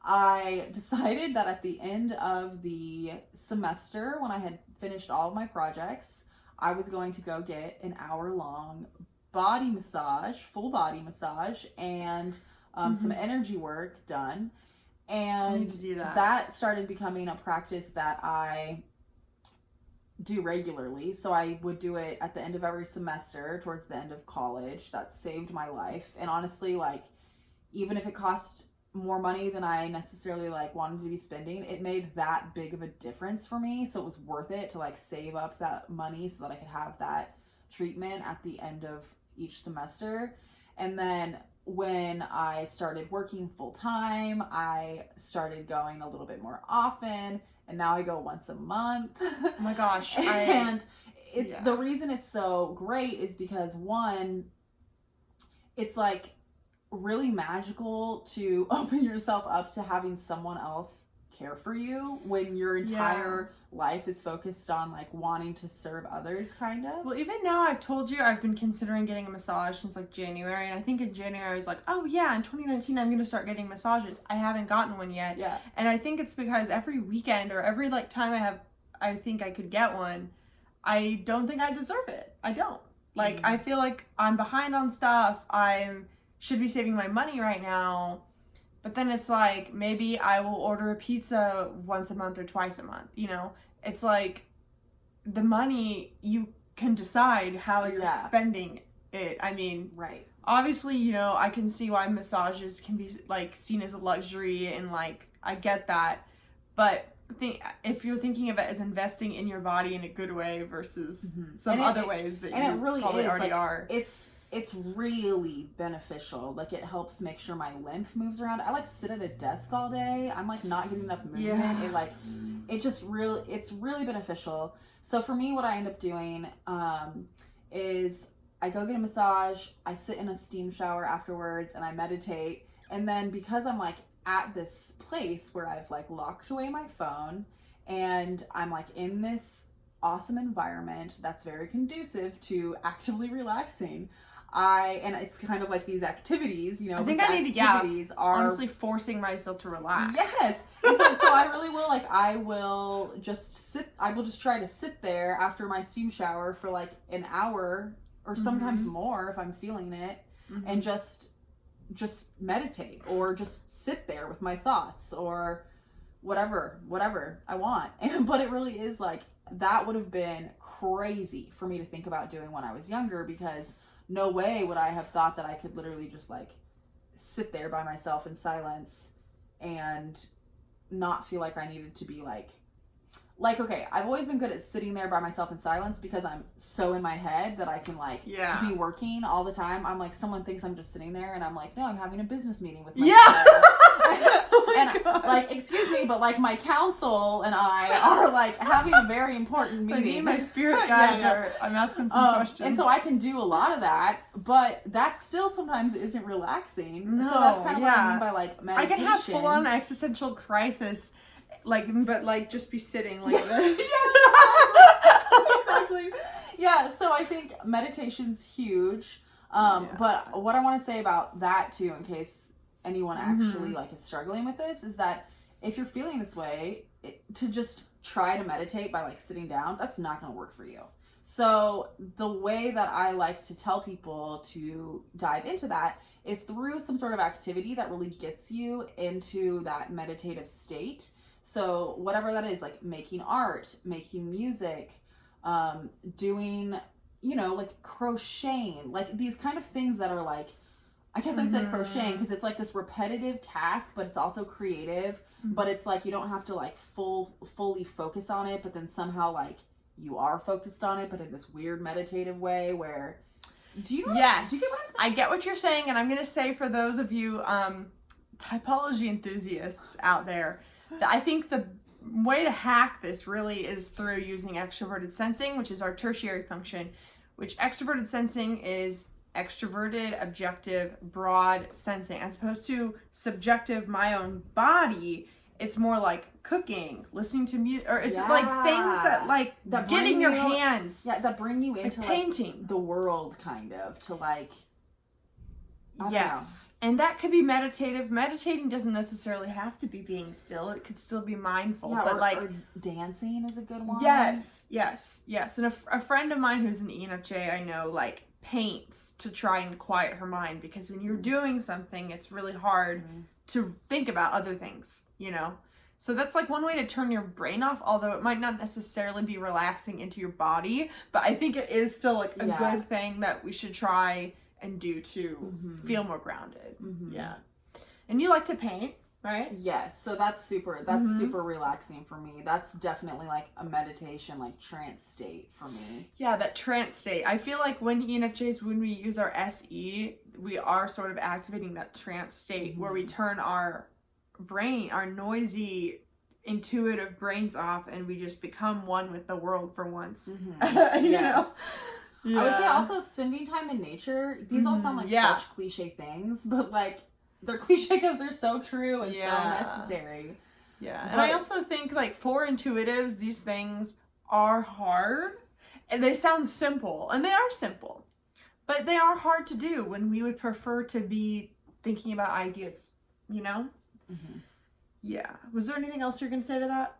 I decided that at the end of the semester, when I had finished all of my projects, I was going to go get an hour-long body massage, full body massage, and some energy work done. And I need to do that. That started becoming a practice that I do regularly. So I would do it at the end of every semester, towards the end of college. That saved my life. And honestly, like, even if it cost more money than I necessarily like wanted to be spending, it made that big of a difference for me. So it was worth it to like save up that money so that I could have that treatment at the end of each semester. And then when I started working full time, I started going a little bit more often, and now I go once a month. Oh my gosh. And it's the reason it's so great is because, one, it's like really magical to open yourself up to having someone else care for you when your entire life is focused on like wanting to serve others, kind of. Well, even now, I've told you I've been considering getting a massage since like January, and I think in January I was like, oh yeah, in 2019 I'm gonna start getting massages. I haven't gotten one yet. Yeah. And I think it's because every weekend or every like time I think I could get one, I don't think I deserve it. I don't. Like, I feel like I'm behind on stuff. Should be saving my money right now. But then it's like, maybe I will order a pizza once a month or twice a month, It's like, the money, you can decide how you're spending it. I mean, right. obviously, you know, I can see why massages can be like seen as a luxury, and like I get that, but if you're thinking of it as investing in your body in a good way versus some other ways that you really probably is, already like, are. It's really beneficial. Like, it helps make sure my lymph moves around. I like sit at a desk all day. I'm like not getting enough movement. It's really beneficial. So for me, what I end up doing is I go get a massage, I sit in a steam shower afterwards, and I meditate. And then because I'm like at this place where I've like locked away my phone and I'm like in this awesome environment that's very conducive to actively relaxing, and it's kind of like these activities, you know, I think I need to, honestly forcing myself to relax. Yes. And so I really will, like, I will just try to sit there after my steam shower for like an hour or sometimes more if I'm feeling it, and just meditate or just sit there with my thoughts or whatever I want. But it really is like, that would have been crazy for me to think about doing when I was younger, because no way would I have thought that I could literally just like sit there by myself in silence and not feel like I needed to be like, okay, I've always been good at sitting there by myself in silence because I'm so in my head that I can like be working all the time. I'm like, someone thinks I'm just sitting there and I'm like, no, I'm having a business meeting with myself. Like, excuse me, but like my counsel and I are like having a very important meeting. Me and my spirit guides I'm asking some questions. And so I can do a lot of that, but that still sometimes isn't relaxing. No, so that's kind of what I mean by like meditation. I can have full on existential crisis, but just be sitting like this. Exactly. Yeah, so I think meditation's huge. But what I want to say about that too, in case anyone actually like is struggling with this, is that if you're feeling this way, to just try to meditate by like sitting down, that's not going to work for you. So the way that I like to tell people to dive into that is through some sort of activity that really gets you into that meditative state. So whatever that is, like making art, making music, doing, you know, like crocheting, like these kind of things that are like, I guess I said crocheting because it's like this repetitive task, but it's also creative, but it's like you don't have to like fully focus on it, but then somehow like you are focused on it, but in this weird meditative way where, do you know? Yes, do you get what I'm saying? I get what you're saying, and I'm going to say for those of you typology enthusiasts out there, that I think the way to hack this really is through using extroverted sensing, which is our tertiary function, which extroverted sensing is extroverted, objective, broad sensing, as opposed to subjective, my own body. It's more like cooking, listening to music, or it's like things that getting your hands, that bring you into like painting, like, the world, kind of, to like. Yes, and that could be meditative. Meditating doesn't necessarily have to be being still. It could still be mindful, but or dancing is a good one. Yes. And a friend of mine who's an ENFJ, I know, like paints to try and quiet her mind, because when you're doing something, it's really hard to think about other things, you know? So that's like one way to turn your brain off, although it might not necessarily be relaxing into your body, but I think it is still like a good thing that we should try and do to feel more grounded. Yeah. And you like to paint, right? Yes. So that's super relaxing for me. That's definitely like a meditation, like trance state for me. Yeah, that trance state. I feel like when ENFJs, when we use our SE, we are sort of activating that trance state where we turn our brain, our noisy, intuitive brains off, and we just become one with the world for once. You know? Yeah. I would say also spending time in nature. These all sound like such cliche things, but like they're cliche because they're so true and so necessary. Yeah. And I also think like for intuitives, these things are hard, and they sound simple, and they are simple, but they are hard to do when we would prefer to be thinking about ideas, you know? Yeah. Was there anything else you're going to say to that?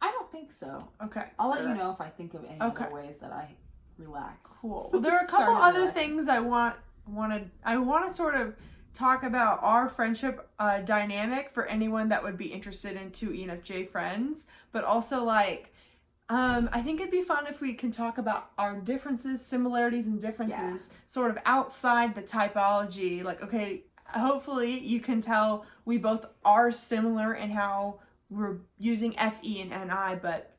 I don't think so. Okay. I'll let you know if I think of any other ways that I relax. Cool. Well, there are a couple other things I want to sort of talk about our friendship dynamic for anyone that would be interested in two ENFJ friends, but also like I think it'd be fun if we can talk about our differences, similarities, and differences sort of outside the typology. Like, okay, hopefully you can tell we both are similar in how we're using FE and NI, but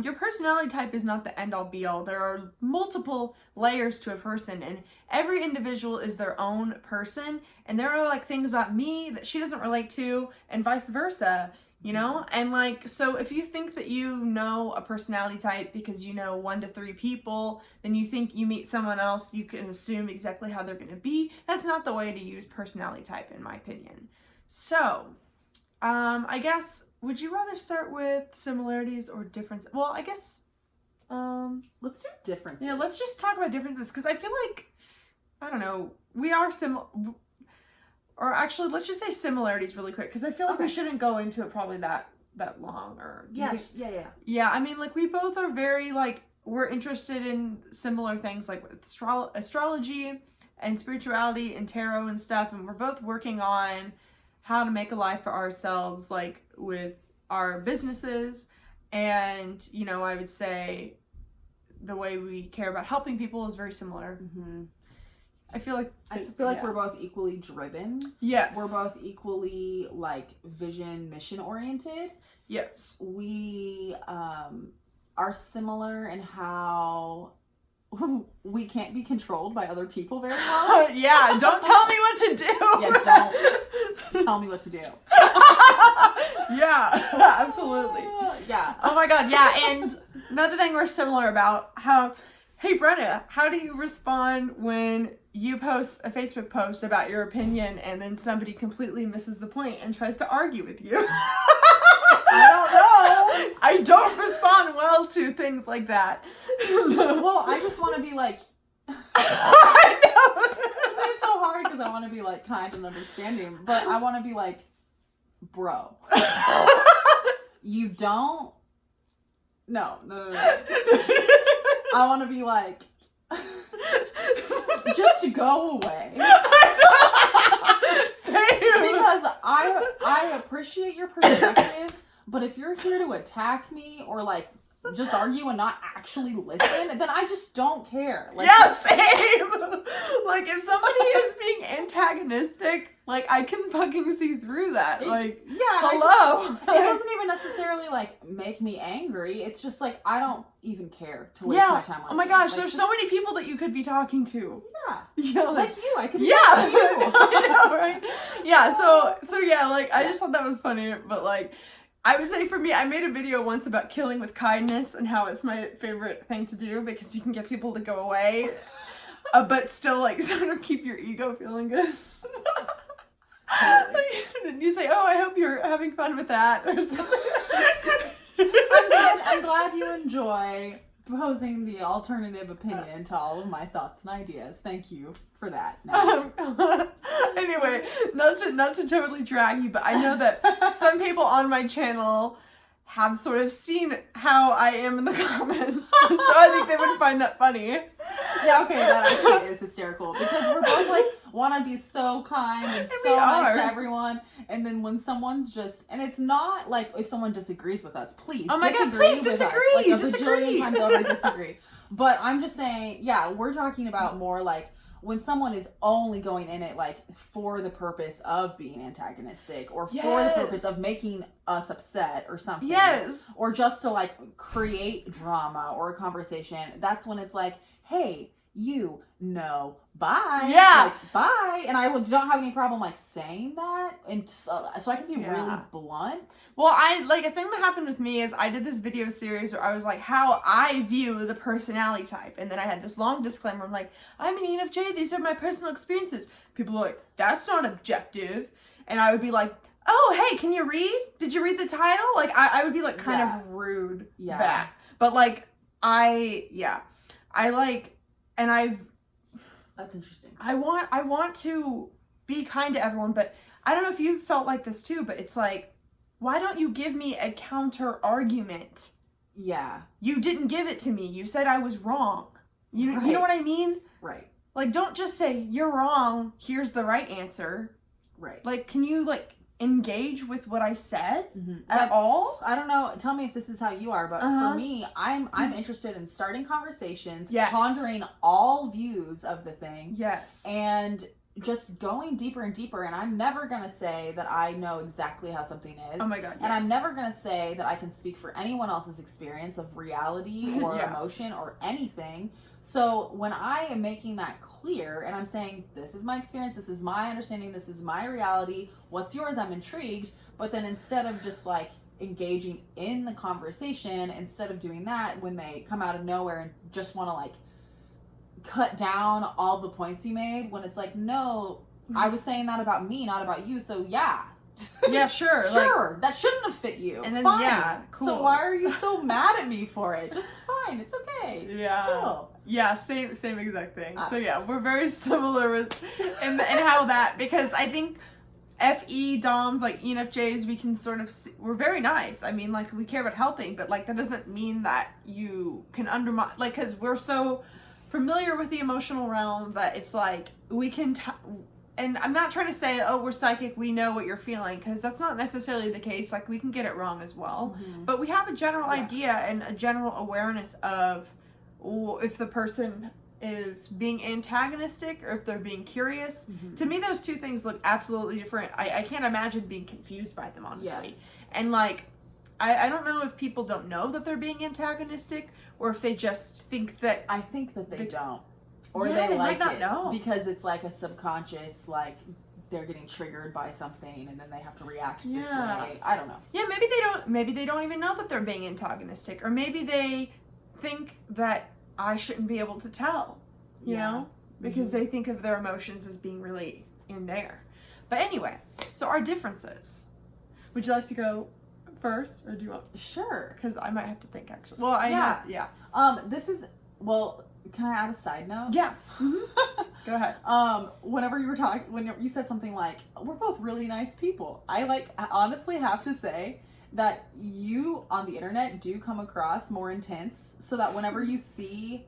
your personality type is not the end-all be-all. There are multiple layers to a person, and every individual is their own person, and there are like things about me that she doesn't relate to, and vice versa. You know, and like, so if you think that you know a personality type because you know 1 to 3 people, then you think you meet someone else, you can assume exactly how they're going to be. That's not the way to use personality type, in my opinion. So, I guess, would you rather start with similarities or differences? Well, I guess, let's do differences. Yeah, let's just talk about differences, because I feel like, I don't know, we are similar. Or actually, let's just say similarities really quick, because I feel like we shouldn't go into it probably that long. Or yeah. Yeah, I mean, like, we both are very, like, we're interested in similar things, like astrology and spirituality and tarot and stuff, and we're both working on how to make a life for ourselves, like, with our businesses. And, you know, I would say the way we care about helping people is very similar. Mm-hmm. I feel like we're both equally driven. Yes. We're both equally like mission oriented. Yes. We are similar in how we can't be controlled by other people very well. Yeah, don't tell me what to do. Yeah, don't tell me what to do. Yeah, absolutely. Yeah. Oh my god, yeah, and another thing we're similar about, hey Brenna, how do you respond when you post a Facebook post about your opinion and then somebody completely misses the point and tries to argue with you? I don't know. I don't respond well to things like that. Well, I just want to be like... I know. It's so hard because I want to be like kind and understanding, but I want to be like, bro, you don't... No. I want to be like... Just go away. Same. Because I appreciate your perspective, but if you're here to attack me or like just argue and not actually listen, then I just don't care. Like, yeah, same. Like, if somebody is being antagonistic, like, I can fucking see through that. Like, yeah, hello. It doesn't even necessarily like make me angry. It's just like I don't even care to waste my time on. Oh my you. gosh, like, there's so many people that you could be talking to. Yeah, like you. I could be yeah, talking to you. I know, right? Yeah, so yeah, like I just thought that was funny, but like I would say for me, I made a video once about killing with kindness and how it's my favorite thing to do because you can get people to go away, but still like sort of keep your ego feeling good. Totally. Didn't you say, "Oh, I hope you're having fun with that"? Or something? I'm glad you enjoy posing the alternative opinion to all of my thoughts and ideas. Thank you for that. Anyway, not to totally drag you, but I know that some people on my channel have sort of seen how I am in the comments, so I think they would find that funny. Yeah, okay, that actually is hysterical because we're both like want to be so kind and so nice to everyone, and then when someone's just, and it's not like if someone disagrees with us, please. Oh my god, please disagree. Like a bajillion times over, disagree. But I'm just saying, yeah, we're talking about more like when someone is only going in it like for the purpose of being antagonistic or for the purpose of making us upset or something. Yes. Or just to like create drama or a conversation. That's when it's like, hey, you know, bye. Yeah. Like, bye. And I don't have any problem like saying that. And so I can be really blunt. Well, a thing that happened with me is I did this video series where I was like, how I view the personality type. And then I had this long disclaimer. I'm like, I'm an ENFJ. These are my personal experiences. People are like, that's not objective. And I would be like, oh, hey, can you read? Did you read the title? Like, I would be like kind of rude back. But like, That's interesting. I want to be kind to everyone, but I don't know if you felt like this too, but it's like, why don't you give me a counter argument? Yeah. You didn't give it to me. You said I was wrong. You know what I mean? Right. Like, don't just say, you're wrong, here's the right answer. Right. Like, can you, like, engage with what I said Mm-hmm. at all. I don't know. Tell me if this is how you are, but for me, I'm interested in starting conversations, Yes. pondering all views of the thing, Yes. and just going deeper and deeper. And I'm never gonna say that I know exactly how something is. Oh my God. Yes. And I'm never gonna say that I can speak for anyone else's experience of reality or Yeah. emotion or anything. So when I am making that clear and I'm saying, this is my experience, this is my understanding, this is my reality, what's yours? I'm intrigued. But then instead of just like engaging in the conversation, instead of doing that, when they come out of nowhere and just want to like cut down all the points you made, when it's like, no, I was saying that about me, not about you. So yeah. Yeah, sure. Sure, that shouldn't have fit you. And then, fine. yeah, cool. So why are you so mad at me for it? Just fine, it's okay. Yeah. Chill. Yeah, same exact thing. So yeah, we're very similar with in how that, because I think FE DOMs, like ENFJs, we can sort of see, we're very nice. I mean, like, we care about helping, but like that doesn't mean that you can undermine, like, because we're so familiar with the emotional realm that it's like we can and I'm not trying to say, oh, we're psychic, we know what you're feeling, because that's not necessarily the case. Like, we can get it wrong as well. Mm-hmm. But we have a general idea and a general awareness of if the person is being antagonistic or if they're being curious. Mm-hmm. To me, those two things look absolutely different. I can't imagine being confused by them, honestly. Yes. And, like, I don't know if people don't know that they're being antagonistic or if they just think that... I think that they don't. Or Yeah, they like might not it know. because it's like a subconscious, like they're getting triggered by something and then they have to react this way. I don't know. Yeah, maybe they don't even know that they're being antagonistic, or maybe they think that I shouldn't be able to tell, you know, because they think of their emotions as being really in there. But anyway, so our differences. Would you like to go first, or do you want? Sure. Because I might have to think, actually. Well, I know. Yeah. This is, well, can I add a side note? Yeah. Go ahead. Whenever you were talking, when you said something like, we're both really nice people, I honestly have to say that you on the internet do come across more intense, so that whenever you see,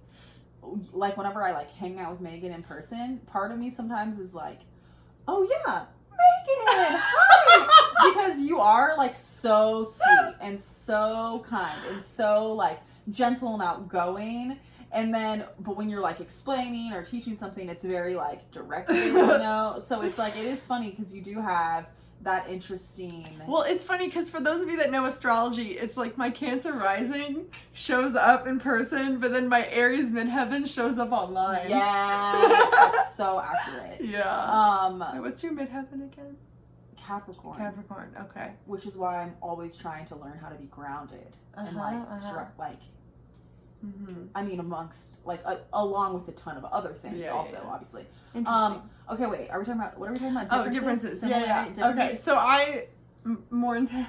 like, whenever I like hang out with Megan in person, part of me sometimes is like, oh yeah, Megan, hi! Because you are like so sweet and so kind and so like gentle and outgoing. And then, but when you're like explaining or teaching something, it's very like directed, you know? So it's like, it is funny because you do have that interesting. Well, it's funny because for those of you that know astrology, it's like my Cancer rising shows up in person, but then my Aries midheaven shows up online. Yes, that's so accurate. Yeah. What's your midheaven again? Capricorn. Capricorn, okay. Which is why I'm always trying to learn how to be grounded and like Mm-hmm. I mean, amongst, like, along with a ton of other things obviously. Interesting. Okay, wait, what are we talking about? Oh, differences. Yeah. Differences? Okay, so more intense.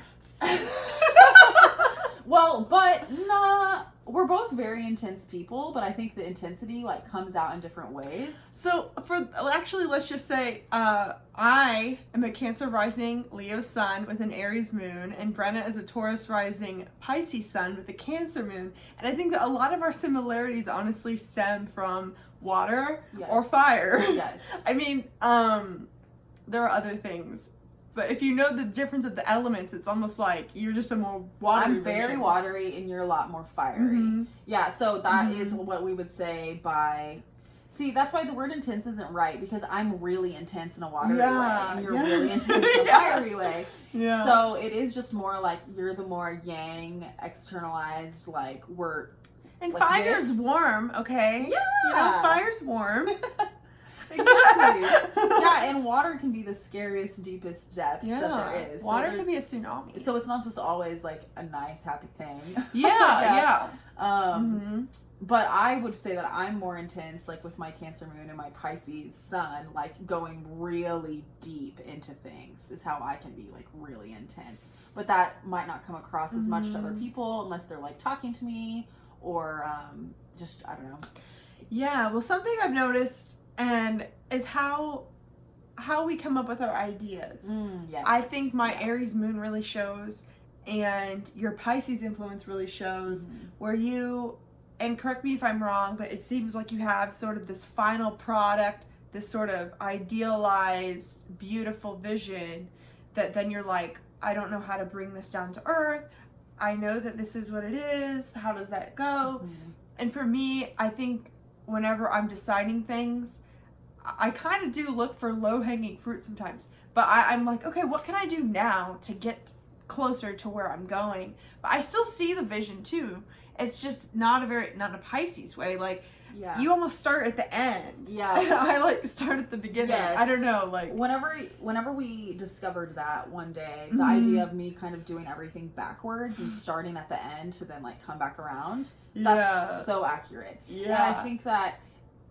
Well, but nah, we're both very intense people, but I think the intensity, like, comes out in different ways. So, actually, let's just say, I am a Cancer rising Leo sun with an Aries moon, and Brenna is a Taurus rising Pisces sun with a Cancer moon. And I think that a lot of our similarities honestly stem from water or fire. Yes. I mean, there are other things. But if you know the difference of the elements, it's almost like you're just a more watery I'm very version. watery and you're a lot more fiery. Mm-hmm. Yeah, so that is what we would say by... See, that's why the word intense isn't right, because I'm really intense in a watery way, and you're really intense in a fiery way. Yeah. So it is just more like you're the more yang, externalized, like we're... And like fire's this. warm, okay? Yeah. You know, fire's warm. Exactly. Yeah, and water can be the scariest, deepest depths that there is. Water can be a tsunami. So it's not just always like a nice, happy thing. Yeah. But I would say that I'm more intense, like with my Cancer moon and my Pisces sun, like going really deep into things is how I can be like really intense. But that might not come across as much to other people unless they're like talking to me or just, I don't know. Yeah, well, something I've noticed and is how we come up with our ideas. Yes. I think my Aries moon really shows, and your Pisces influence really shows, where you, and correct me if I'm wrong, but it seems like you have sort of this final product, this sort of idealized, beautiful vision that then you're like, I don't know how to bring this down to earth. I know that this is what it is. How does that go? And for me, I think whenever I'm deciding things, I kind of do look for low-hanging fruit sometimes. But I'm like, okay, what can I do now to get closer to where I'm going? But I still see the vision too. It's just not a Pisces way. Like, you almost start at the end. Yeah. I like start at the beginning. Yes. I don't know. Like, whenever we discovered that one day, the idea of me kind of doing everything backwards and starting at the end to then like come back around, that's so accurate. Yeah. And I think that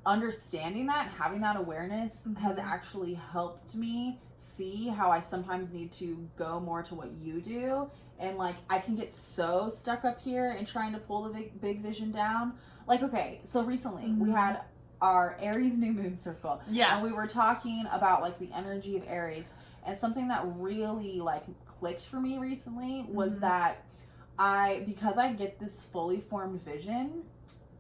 understanding that, having that awareness has actually helped me see how I sometimes need to go more to what you do. And like, I can get so stuck up here and trying to pull the big vision down. Like, okay, so recently we had our Aries new moon circle. Yeah. And we were talking about like the energy of Aries. And something that really like clicked for me recently was that because I get this fully formed vision,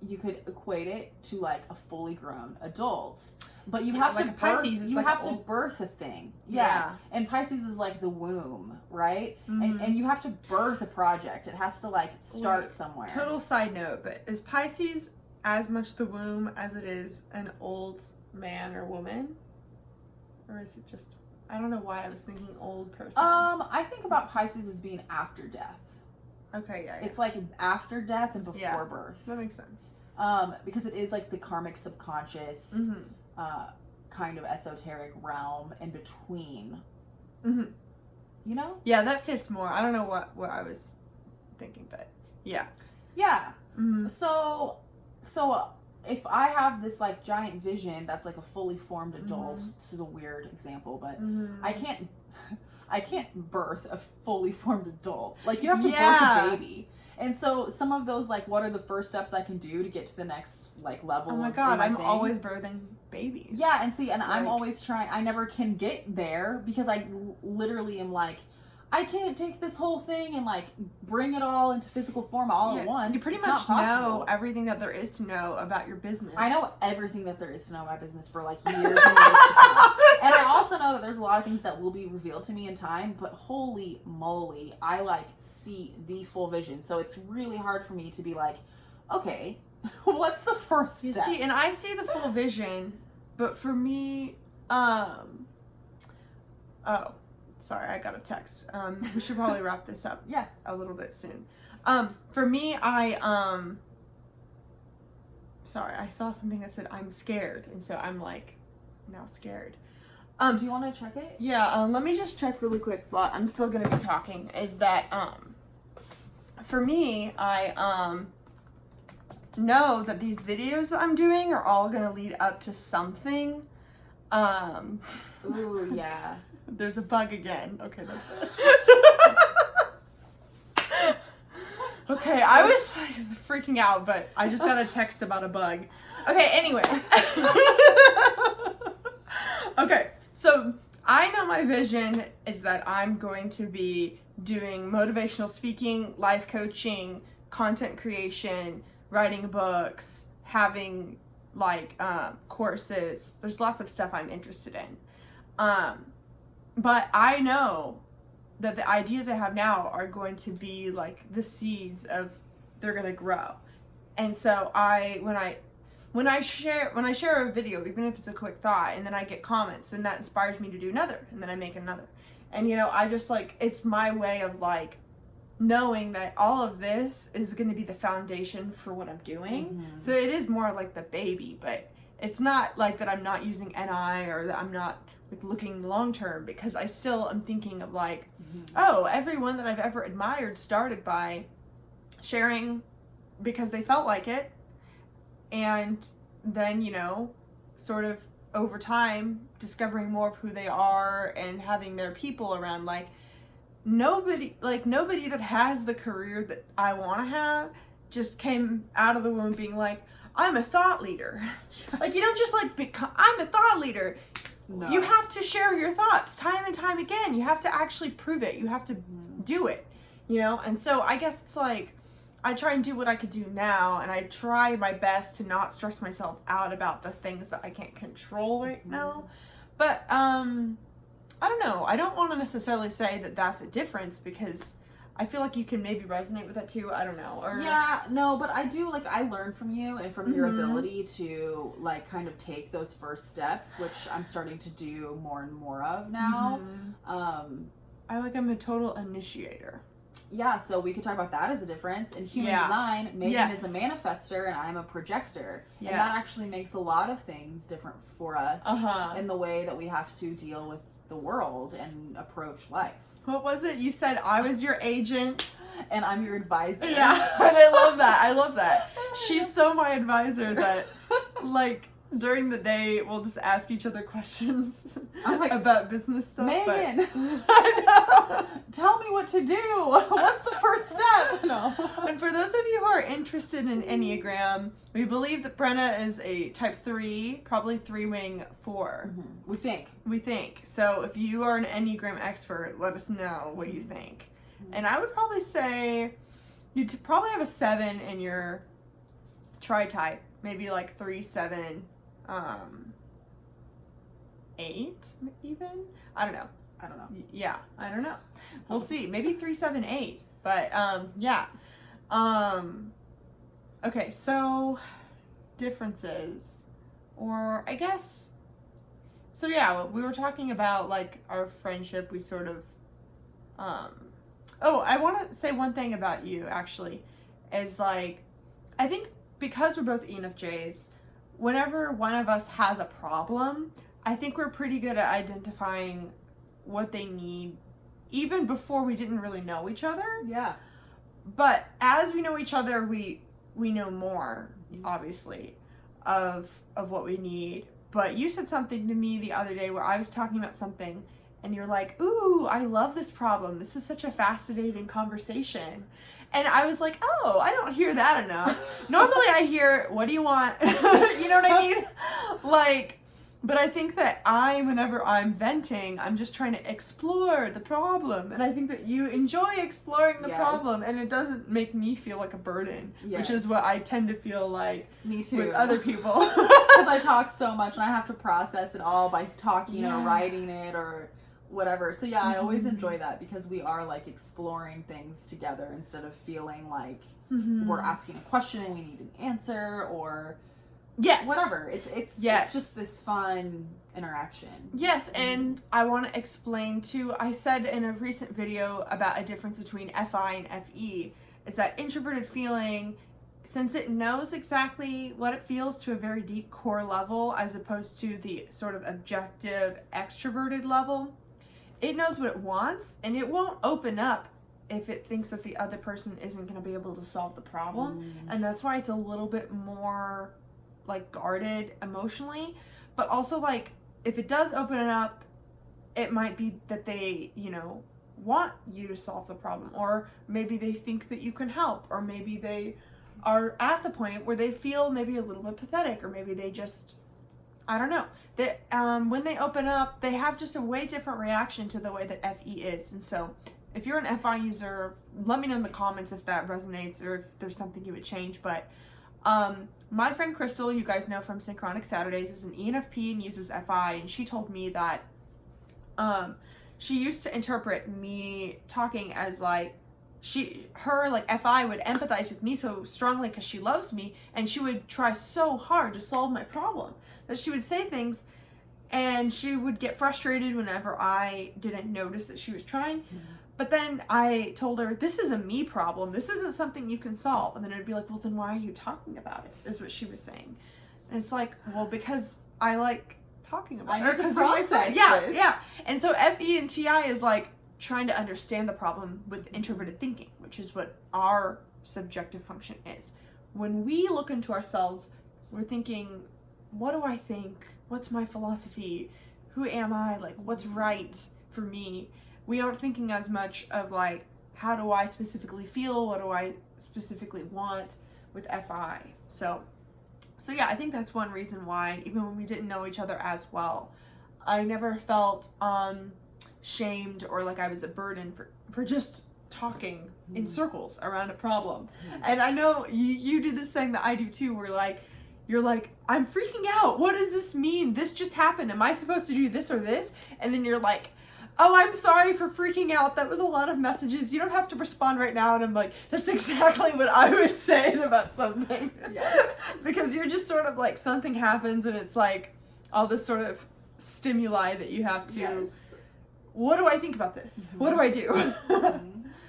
you could equate it to like a fully grown adult. But you have to birth, Pisces you like have to birth a thing. Yeah. And Pisces is like the womb, right? And you have to birth a project. It has to like start somewhere. Total side note, but is Pisces as much the womb as it is an old man or woman? Or is it just, I don't know why I was thinking old person. I think about Pisces as being after death. Okay, yeah. It's like after death and before birth. That makes sense. Because it is like the karmic subconscious kind of esoteric realm in between. You know? Yeah, that fits more. I don't know what I was thinking, but yeah. Yeah. So if I have this like giant vision that's like a fully formed adult, this is a weird example, but I can't birth a fully formed adult. Like, you have to birth a baby. And so some of those, like, what are the first steps I can do to get to the next, like, level? Oh my God, I'm always birthing babies. Yeah, and see, and like, I'm always trying, I never can get there because I literally am like, I can't take this whole thing and like bring it all into physical form all at once. You pretty much know everything that there is to know about your business. I know everything that there is to know about business for like years and years to come. And I also know that there's a lot of things that will be revealed to me in time, but holy moly, I like see the full vision. So it's really hard for me to be like, okay, what's the first step? You see, and I see the full vision, but for me, sorry, I got a text. We should probably wrap this up a little bit soon. For me, sorry, I saw something that said I'm scared, and so I'm like, now scared. Do you want to check it? Yeah, let me just check really quick, but I'm still going to be talking, is that, for me, I, know that these videos that I'm doing are all going to lead up to something. Ooh, yeah. There's a bug again. Okay, that's it. Okay, I was like, freaking out, but I just got a text about a bug. Okay, anyway. Okay, so I know my vision is that I'm going to be doing motivational speaking, life coaching, content creation, writing books, having like courses. There's lots of stuff I'm interested in. But I know that the ideas I have now are going to be like the seeds of, they're going to grow. And so when I share a video, even if it's a quick thought, and then I get comments, then that inspires me to do another, and then I make another. And you know, I just like, it's my way of like knowing that all of this is going to be the foundation for what I'm doing. So it is more like the baby, but it's not like that I'm not using NI or that I'm not like looking long term, because I still am thinking of like, oh, everyone that I've ever admired started by sharing because they felt like it, and then, you know, sort of over time discovering more of who they are and having their people around. Like nobody that has the career that I want to have just came out of the womb being like, I'm a thought leader. Like, you don't just like become, I'm a thought leader. No. You have to share your thoughts time and time again. You have to actually prove it. You have to do it, you know? And so I guess it's like, I try and do what I could do now, and I try my best to not stress myself out about the things that I can't control right now. But I don't know. I don't want to necessarily say that that's a difference because I feel like you can maybe resonate with that too. I don't know. Or yeah, no, but I do, like, I learn from you and from your ability to, like, kind of take those first steps, which I'm starting to do more and more of now. I'm a total initiator. Yeah, so we could talk about that as a difference. In human design, Megan is a manifester and I'm a projector. And that actually makes a lot of things different for us in the way that we have to deal with the world and approach life. What was it? You said I was your agent. And I'm your advisor. Yeah, and I love that. I love that. She's so my advisor that, like, during the day, we'll just ask each other questions about business stuff. Megan, I know. Tell me what to do. What's the first step? No. And for those of you who are interested in Enneagram, we believe that Brenna is a type 3, probably 3-wing 4. We think. So if you are an Enneagram expert, let us know what you think. And I would probably say you'd probably have a 7 in your tri-type. Maybe like 3, 7, 8 even? I don't know. Yeah, I don't know. We'll see. Maybe 3, 7, 8. But yeah. Okay, so differences. Or I guess so yeah, we were talking about like our friendship. We sort of oh, I want to say one thing about you actually is like I think because we're both ENFJs, whenever one of us has a problem, I think we're pretty good at identifying what they need even before we didn't really know each other. Yeah. But as we know each other, we know more, obviously, of what we need. But you said something to me the other day where I was talking about something and you're like, ooh, I love this problem. This is such a fascinating conversation. And I was like, oh, I don't hear that enough. Normally I hear, what do you want? You know what I mean? Like, but I think that whenever I'm venting, I'm just trying to explore the problem. And I think that you enjoy exploring the problem and it doesn't make me feel like a burden, which is what I tend to feel like me too. With other people. Because I talk so much and I have to process it all by talking or writing it or whatever. So yeah, I always enjoy that because we are like exploring things together instead of feeling like we're asking a question and we need an answer or whatever. It's just this fun interaction. Yes, and I want to explain too, I said in a recent video about a difference between FI and FE is that introverted feeling, since it knows exactly what it feels to a very deep core level as opposed to the sort of objective extroverted level, it knows what it wants, and it won't open up if it thinks that the other person isn't going to be able to solve the problem. And that's why it's a little bit more, like, guarded emotionally. But also, like, if it does open it up, it might be that they, want you to solve the problem. Or maybe they think that you can help. Or maybe they are at the point where they feel maybe a little bit pathetic. Or maybe they just... I don't know. That when they open up, they have just a way different reaction to the way that FE is. And so if you're an FI user, let me know in the comments if that resonates or if there's something you would change. But my friend Crystal, you guys know from Synchronic Saturdays, is an ENFP and uses FI. And she told me that she used to interpret me talking as like, FI would empathize with me so strongly because she loves me, and she would try so hard to solve my problem that she would say things and she would get frustrated whenever I didn't notice that she was trying. But then I told her, this is a me problem. This isn't something you can solve. And then it'd be like, well, then why are you talking about it? Is what she was saying. And it's like, well, because I like talking about it. I need to process this. Yeah. And so FE and TI is like trying to understand the problem with introverted thinking, which is what our subjective function is. When we look into ourselves, we're thinking, what do I think? What's my philosophy? Who am I? Like, what's right for me? We aren't thinking as much of like, how do I specifically feel? What do I specifically want with FI? So yeah, I think that's one reason why, even when we didn't know each other as well, I never felt shamed or like I was a burden for just talking in circles around a problem. And I know you do this thing that I do too, where like, you're like, I'm freaking out. What does this mean? This just happened. Am I supposed to do this or this? And then you're like, oh, I'm sorry for freaking out. That was a lot of messages. You don't have to respond right now. And I'm like, that's exactly what I would say about something. Yeah. Because you're just sort of like, something happens and it's like all this sort of stimuli that you have to, Yes. what do I think about this? What do I do?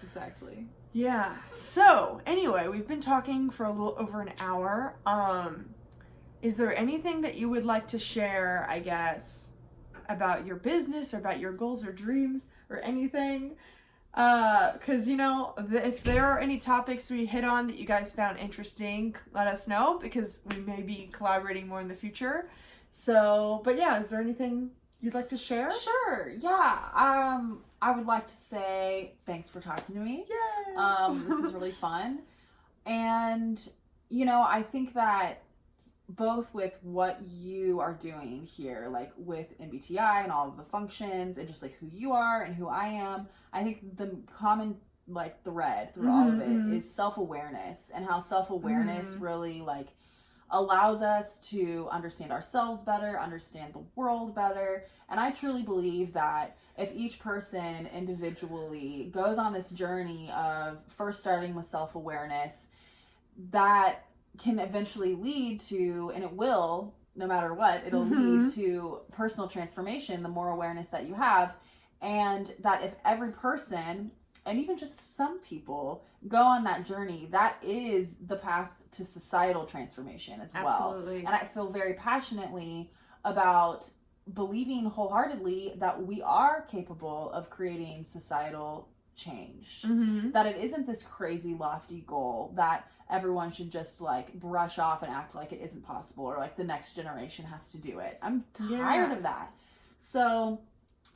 Exactly. Yeah. So anyway, we've been talking for a little over an hour. Is there anything that you would like to share, I guess, about your business or about your goals or dreams or anything? Because, you know, if there are any topics we hit on that you guys found interesting, let us know, because we may be collaborating more in the future. So, but yeah, is there anything you'd like to share? Sure. Yeah. I would like to say thanks for talking to me. Yay! This is really fun. And, you know, I think that both with what you are doing here, like with MBTI and all of the functions and just like who you are and who I am, I think the common like thread through all of it is self-awareness, and how self-awareness really like allows us to understand ourselves better, understand the world better. And I truly believe that if each person individually goes on this journey of first starting with self-awareness, that can eventually lead to, and it will, no matter what, it'll lead to personal transformation, the more awareness that you have. And that if every person, and even just some people, go on that journey, that is the path to societal transformation as well. Absolutely. And I feel very passionately about believing wholeheartedly that we are capable of creating societal change. That it isn't this crazy lofty goal that everyone should just like brush off and act like it isn't possible, or like the next generation has to do it. I'm tired of that. So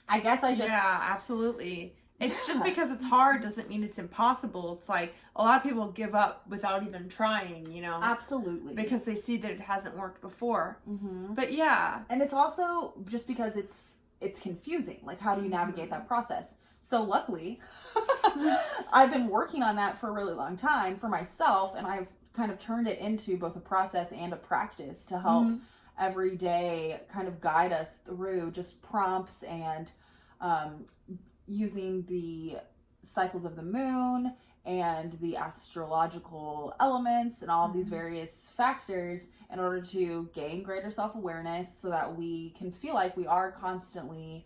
I guess I just... Yeah, absolutely. It's just because it's hard doesn't mean it's impossible. It's like a lot of people give up without even trying, you know? Absolutely. Because they see that it hasn't worked before. But yeah. And it's also just because it's confusing. Like, how do you navigate that process? So luckily, I've been working on that for a really long time for myself, and I've kind of turned it into both a process and a practice to help every day kind of guide us through just prompts and using the cycles of the moon and the astrological elements and all of these various factors in order to gain greater self-awareness so that we can feel like we are constantly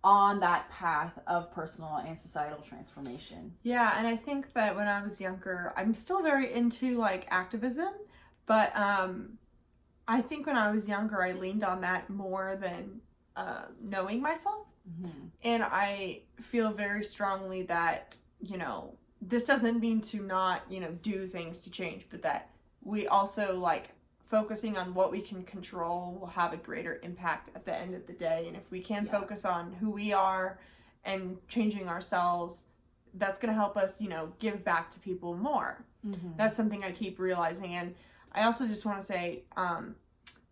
on that path of personal and societal transformation. Yeah, and I think that when I was younger, I'm still very into like activism, but I think when I was younger, I leaned on that more than knowing myself. And I feel very strongly that, you know, this doesn't mean to not, you know, do things to change, but that we also like focusing on what we can control will have a greater impact at the end of the day. And if we can focus on who we are and changing ourselves, that's going to help us, you know, give back to people more. That's something I keep realizing. And I also just want to say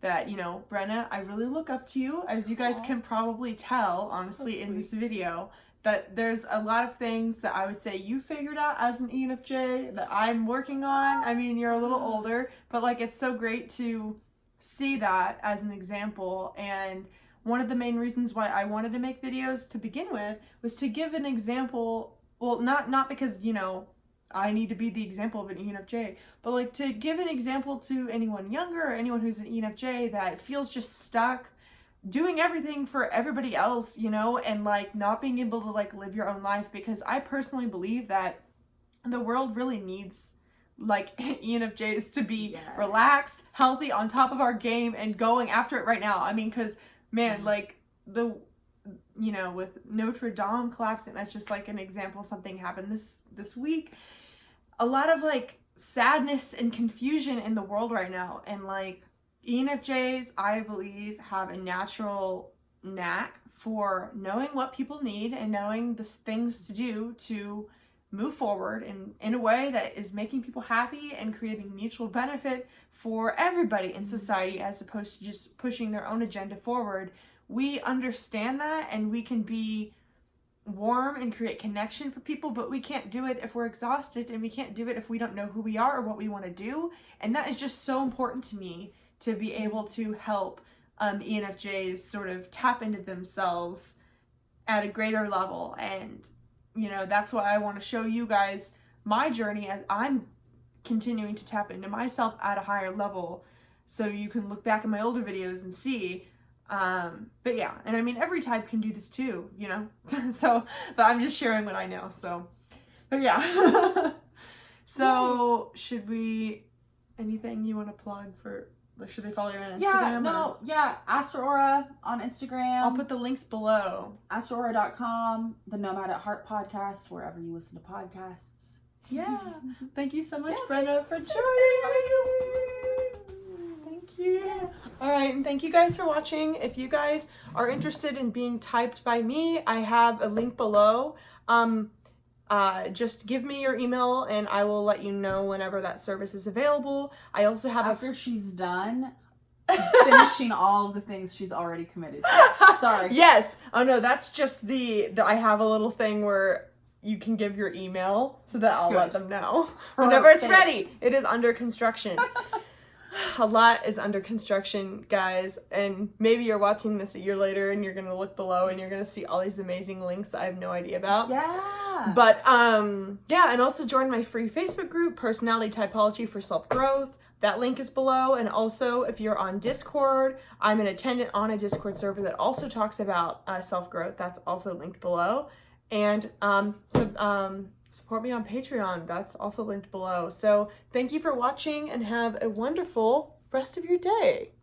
that, you know, Brenna, I really look up to you, as you guys can probably tell, honestly, in this video, that there's a lot of things that I would say you figured out as an ENFJ that I'm working on. I mean, you're a little older, but like, it's so great to see that as an example. And one of the main reasons why I wanted to make videos to begin with was to give an example. Well, not because, you know, I need to be the example of an ENFJ, but like to give an example to anyone younger or anyone who's an ENFJ that feels just stuck doing everything for everybody else, you know, and like not being able to like live your own life. Because I personally believe that the world really needs like ENFJs to be relaxed, healthy, on top of our game, and going after it right now. I mean, because man, like the, you know, with Notre Dame collapsing, that's just like an example. Something happened this week. A lot of like sadness and confusion in the world right now, and like ENFJs, I believe, have a natural knack for knowing what people need and knowing the things to do to move forward in a way that is making people happy and creating mutual benefit for everybody in society, as opposed to just pushing their own agenda forward. We understand that, and we can be warm and create connection for people, but we can't do it if we're exhausted, and we can't do it if we don't know who we are or what we want to do. And that is just so important to me, to be able to help ENFJs sort of tap into themselves at a greater level. And, you know, that's why I want to show you guys my journey as I'm continuing to tap into myself at a higher level, so you can look back at my older videos and see. But yeah, and I mean, every type can do this too, you know? So, but I'm just sharing what I know, so. But yeah. So, should we, anything you want to plug for, like, should they follow you on Instagram? Yeah, Astra Aura on Instagram. I'll put the links below. AstraAura.com, the Nomad at Heart podcast, wherever you listen to podcasts. Yeah. Thank you so much, Brenna, for joining. Thank you. All right, and thank you guys for watching. If you guys are interested in being typed by me, I have a link below. Just give me your email and I will let you know whenever that service is available. I also have after she's done finishing all of the things she's already committed to. Sorry. Yes. Oh no, that's just the I have a little thing where you can give your email so that I'll let them know whenever it's ready. It is under construction. A lot is under construction, guys, and maybe you're watching this a year later and you're gonna look below and you're gonna see all these amazing links that I have no idea about. Yeah. But yeah, and also join my free Facebook group, Personality Typology for Self-Growth. That link is below. And also, if you're on Discord, I'm an attendant on a Discord server that also talks about self-growth. That's also linked below. And support me on Patreon. That's also linked below. So thank you for watching and have a wonderful rest of your day.